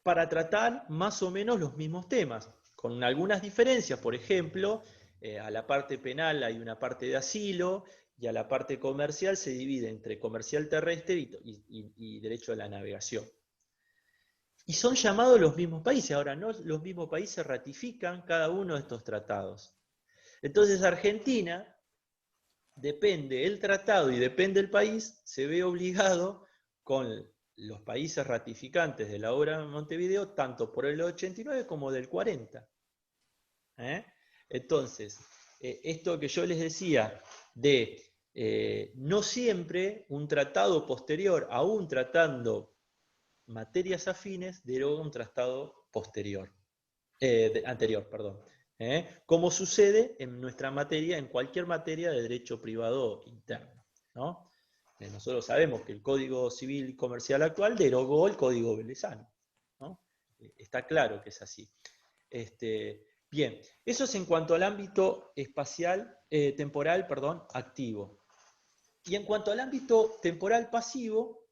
Para tratar más o menos los mismos temas, con algunas diferencias. Por ejemplo, a la parte penal hay una parte de asilo, y a la parte comercial se divide entre comercial terrestre y derecho a la navegación. Y son llamados los mismos países. Ahora, no los mismos países ratifican cada uno de estos tratados. Entonces Argentina, depende el tratado y depende el país, se ve obligado con los países ratificantes de la obra de Montevideo, tanto por el 89 como del 40. Entonces, esto que yo les decía de no siempre un tratado posterior, aún tratando materias afines, deroga un tratado anterior, perdón. Como sucede en nuestra materia, en cualquier materia de derecho privado interno, ¿no? Nosotros sabemos que el Código Civil y Comercial actual derogó el Código Velezano, ¿no? Está claro que es así. Bien, eso es en cuanto al ámbito temporal, activo. Y en cuanto al ámbito temporal pasivo,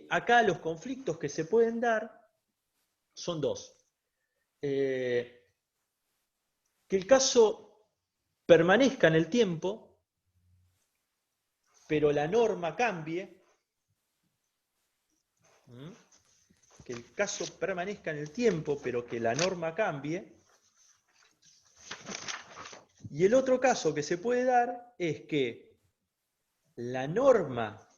acá los conflictos que se pueden dar son dos. Que el caso permanezca en el tiempo, pero la norma cambie. Que el caso permanezca en el tiempo, pero que la norma cambie. Y el otro caso que se puede dar es que la norma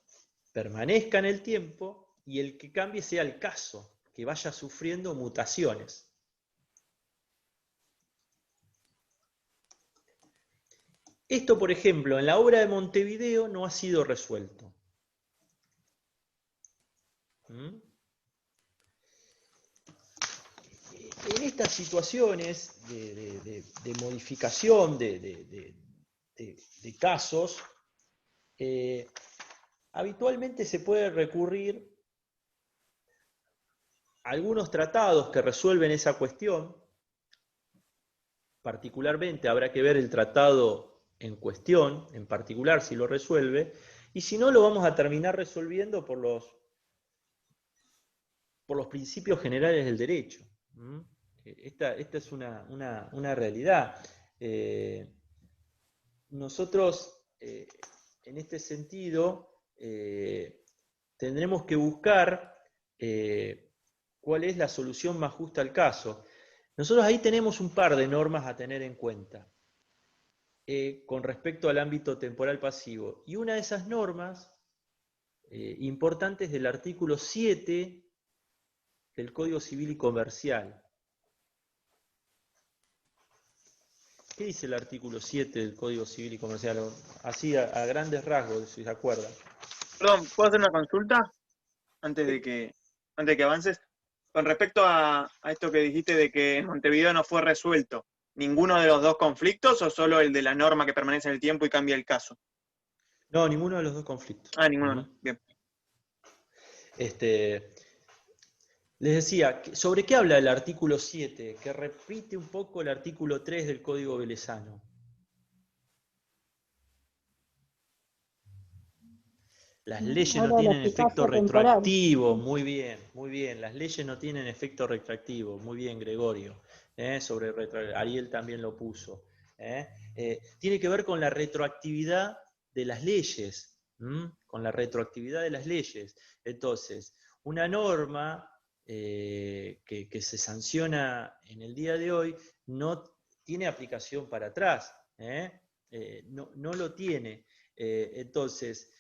permanezca en el tiempo y el que cambie sea el caso, que vaya sufriendo mutaciones. Esto, por ejemplo, en la obra de Montevideo no ha sido resuelto. En estas situaciones de modificación de casos, habitualmente se puede recurrir a algunos tratados que resuelven esa cuestión. Particularmente habrá que ver el tratado en cuestión, en particular si lo resuelve, y si no lo vamos a terminar resolviendo por los principios generales del derecho. Esta es una realidad. Nosotros, en este sentido, tendremos que buscar cuál es la solución más justa al caso. Nosotros ahí tenemos un par de normas a tener en cuenta con respecto al ámbito temporal pasivo. Y una de esas normas importantes del artículo 7 del Código Civil y Comercial. ¿Qué dice el artículo 7 del Código Civil y Comercial? Así a grandes rasgos, si se acuerdan. Perdón, ¿puedo hacer una consulta antes de que avances? Con respecto a esto que dijiste de que en Montevideo no fue resuelto, ¿ninguno de los dos conflictos o solo el de la norma que permanece en el tiempo y cambia el caso? No, ninguno de los dos conflictos. Ah, ninguno no. Bien. Les decía, ¿sobre qué habla el artículo 7? Que repite un poco el artículo 3 del Código Velezano. Las leyes no tienen efecto retroactivo. Muy bien. Las leyes no tienen efecto retroactivo. Muy bien, Gregorio. Ariel también lo puso. Tiene que ver con la retroactividad de las leyes. Con la retroactividad de las leyes. Entonces, una norma que se sanciona en el día de hoy no tiene aplicación para atrás. No lo tiene. Entonces,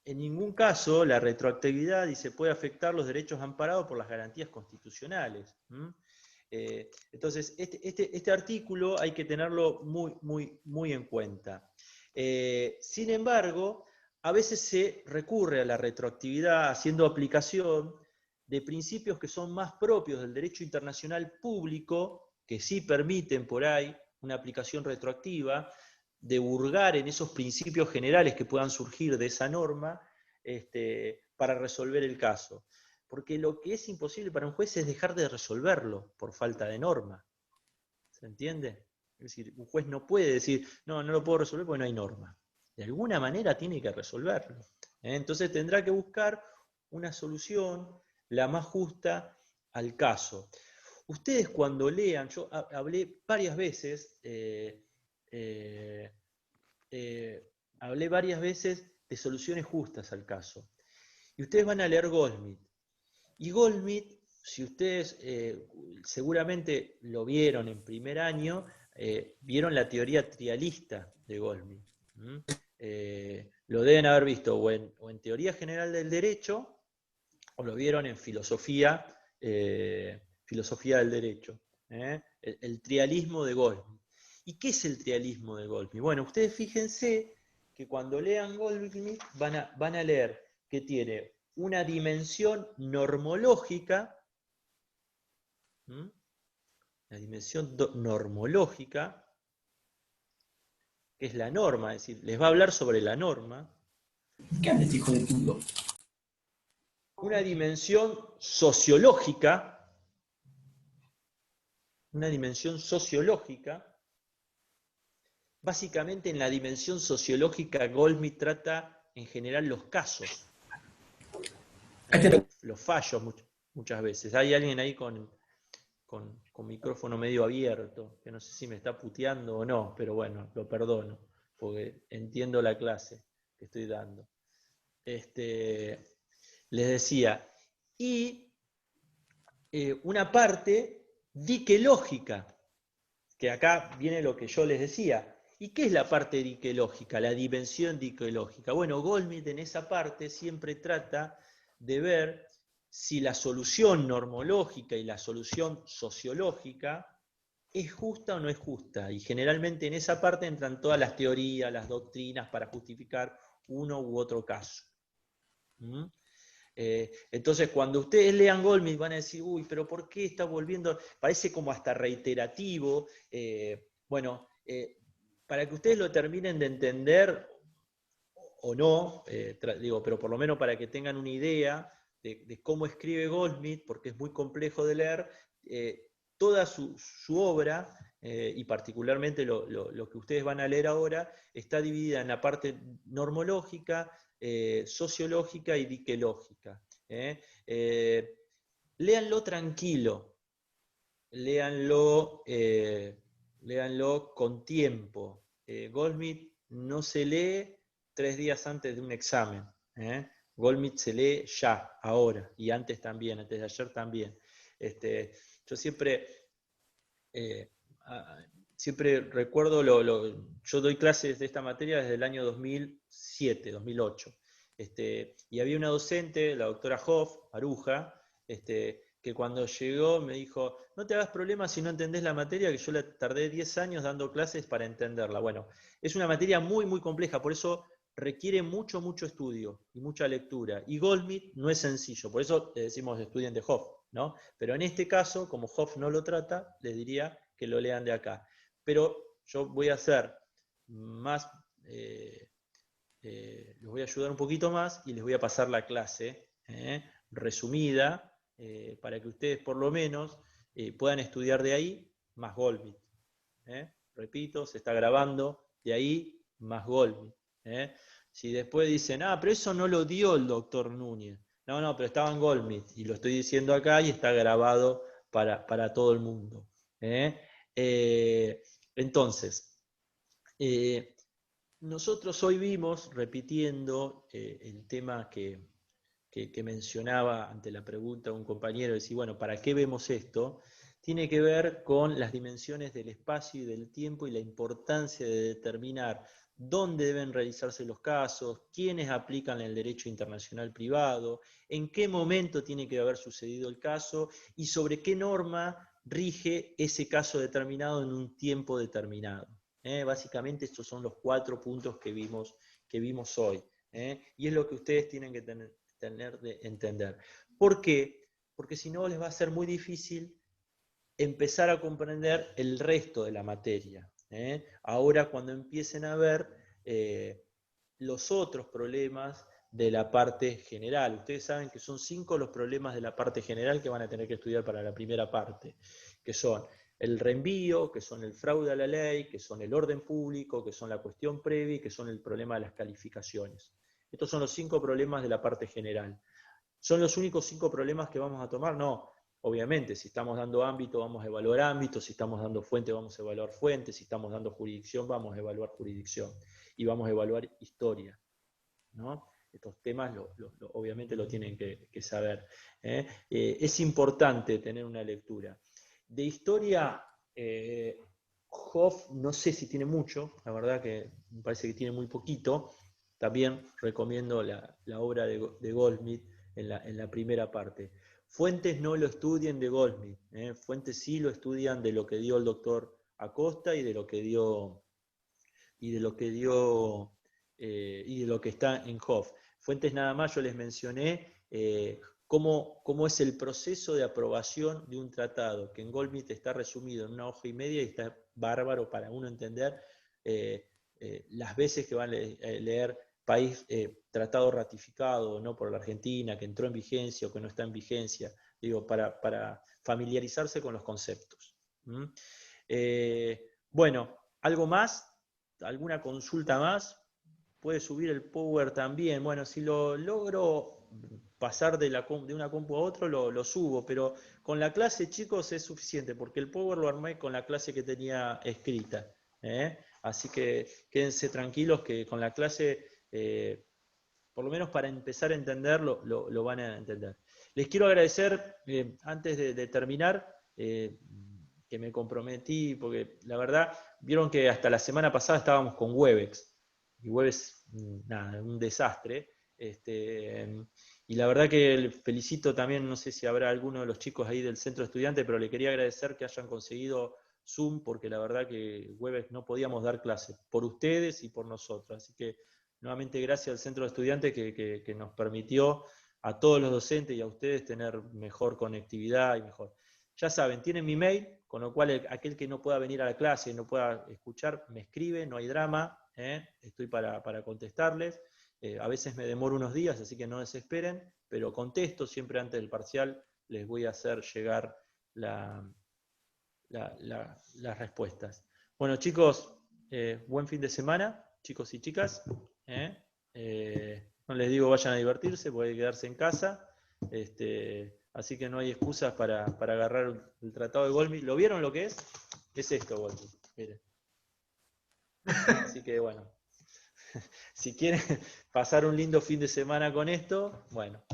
en ningún caso la retroactividad puede afectar los derechos amparados por las garantías constitucionales. Entonces, este artículo hay que tenerlo muy en cuenta. Sin embargo, a veces se recurre a la retroactividad haciendo aplicación de principios que son más propios del derecho internacional público, que sí permiten por ahí una aplicación retroactiva, de hurgar en esos principios generales que puedan surgir de esa norma para resolver el caso. Porque lo que es imposible para un juez es dejar de resolverlo por falta de norma. ¿Se entiende? Es decir, un juez no puede decir, no lo puedo resolver porque no hay norma. De alguna manera tiene que resolverlo. Entonces tendrá que buscar una solución la más justa al caso. Ustedes cuando lean, yo hablé varias veces de soluciones justas al caso. Y ustedes van a leer Goldsmith. Y Goldsmith, si ustedes seguramente lo vieron en primer año, vieron la teoría trialista de Goldsmith. Lo deben haber visto o en Teoría General del Derecho, o lo vieron en Filosofía del Derecho. El trialismo de Goldsmith. ¿Y qué es el trialismo de Goldsmith? Bueno, ustedes fíjense que cuando lean Goldsmith van a leer que tiene una dimensión normológica, que es la norma, es decir, les va a hablar sobre la norma. ¿Qué haces, hijo de puto? Una dimensión sociológica, básicamente en la dimensión sociológica Goldsmith trata en general los casos, los fallos muchas veces. Hay alguien ahí con micrófono medio abierto, que no sé si me está puteando o no, pero bueno, lo perdono, porque entiendo la clase que estoy dando. Les decía, y una parte diquelógica, que acá viene lo que yo les decía. ¿Y qué es la parte diquelógica, la dimensión diquelógica? Bueno, Goldsmith en esa parte siempre trata de ver si la solución normológica y la solución sociológica es justa o no es justa. Y generalmente en esa parte entran todas las teorías, las doctrinas para justificar uno u otro caso. Entonces, cuando ustedes lean Goldsmith van a decir, uy, pero ¿por qué está volviendo? Parece como hasta reiterativo. Bueno, para que ustedes lo terminen de entender, o no, digo, pero por lo menos para que tengan una idea de cómo escribe Goldsmith, porque es muy complejo de leer, toda su obra, y particularmente lo que ustedes van a leer ahora, está dividida en la parte normológica, sociológica y diquelógica. Léanlo tranquilo, léanlo con tiempo. Goldsmith no se lee 3 días antes de un examen. Goldsmith se lee ya, ahora, y antes también, antes de ayer también. Yo siempre recuerdo, yo doy clases de esta materia desde el año 2007, 2008. Y había una docente, la doctora Hoff, Aruja, que cuando llegó me dijo, no te hagas problemas si no entendés la materia, que yo la tardé 10 años dando clases para entenderla. Bueno, es una materia muy, muy compleja, por eso requiere mucho, mucho estudio y mucha lectura. Y Goldsmith no es sencillo, por eso le decimos estudien de Hoff, ¿no? Pero en este caso, como Hoff no lo trata, les diría que lo lean de acá. Pero yo voy a hacer más, les voy a ayudar un poquito más y les voy a pasar la clase resumida, para que ustedes por lo menos puedan estudiar de ahí más Goldsmith. Repito, se está grabando, de ahí más Goldsmith. Si después dicen, pero eso no lo dio el doctor Núñez. No, pero estaba en Goldsmith, y lo estoy diciendo acá y está grabado para todo el mundo. Entonces, nosotros hoy vimos, repitiendo el tema que mencionaba ante la pregunta de un compañero, decir, bueno, ¿para qué vemos esto? Tiene que ver con las dimensiones del espacio y del tiempo y la importancia de determinar dónde deben realizarse los casos, quiénes aplican el derecho internacional privado, en qué momento tiene que haber sucedido el caso y sobre qué norma rige ese caso determinado en un tiempo determinado. Básicamente estos son los 4 puntos que vimos hoy. Y es lo que ustedes tienen que tener de entender. ¿Por qué? Porque si no les va a ser muy difícil empezar a comprender el resto de la materia. Ahora, cuando empiecen a ver los otros problemas de la parte general, ustedes saben que son 5 los problemas de la parte general que van a tener que estudiar para la primera parte, que son el reenvío, que son el fraude a la ley, que son el orden público, que son la cuestión previa y que son el problema de las calificaciones. Estos son los 5 problemas de la parte general. ¿Son los únicos 5 problemas que vamos a tomar? No. Obviamente, si estamos dando ámbito, vamos a evaluar ámbito, si estamos dando fuente, vamos a evaluar fuente, si estamos dando jurisdicción, vamos a evaluar jurisdicción, y vamos a evaluar historia, ¿no? Estos temas obviamente lo tienen que saber. Es importante tener una lectura. De historia, Hoff no sé si tiene mucho, la verdad que me parece que tiene muy poquito. También recomiendo la obra de Goldsmith en la primera parte. Fuentes no lo estudien de Goldsmith, Fuentes sí lo estudian de lo que dio el doctor Acosta y de lo que está en Hoff. Fuentes nada más yo les mencioné cómo es el proceso de aprobación de un tratado, que en Goldsmith está resumido en 1 hoja y media y está bárbaro para uno entender las veces que van a leer país, tratado ratificado no por la Argentina, que entró en vigencia o que no está en vigencia, digo, para familiarizarse con los conceptos. Bueno, ¿algo más? ¿Alguna consulta más? Puede subir el Power también. Bueno, si lo logro pasar de una compu a otro, lo subo, pero con la clase, chicos, es suficiente, porque el Power lo armé con la clase que tenía escrita. Así que quédense tranquilos que con la clase, por lo menos para empezar a entenderlo, lo van a entender. Les quiero agradecer, antes de terminar, que me comprometí, porque la verdad, vieron que hasta la semana pasada estábamos con Webex, y Webex, nada, un desastre. Y la verdad que felicito también, no sé si habrá alguno de los chicos ahí del centro estudiante, pero le quería agradecer que hayan conseguido Zoom, porque la verdad que Webex no podíamos dar clases, por ustedes y por nosotros. Así que nuevamente gracias al centro de estudiantes que nos permitió a todos los docentes y a ustedes tener mejor conectividad y mejor. Ya saben, tienen mi mail, con lo cual aquel que no pueda venir a la clase y no pueda escuchar, me escribe, no hay drama, estoy para contestarles. A veces me demoro unos días, así que no desesperen, pero contesto siempre antes del parcial, les voy a hacer llegar las respuestas. Bueno, chicos, buen fin de semana, chicos y chicas. No les digo vayan a divertirse, pueden quedarse en casa. Así que no hay excusas para agarrar el Tratado de Golmi. ¿Lo vieron lo que es? Es esto, Golmi. Miren. Así que bueno, si quieren pasar un lindo fin de semana con esto, bueno,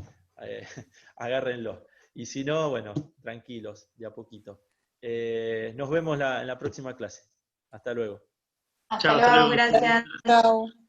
agárrenlo. Y si no, bueno, tranquilos, de a poquito. Nos vemos en la próxima clase. Hasta luego. Hasta luego, gracias. Chao.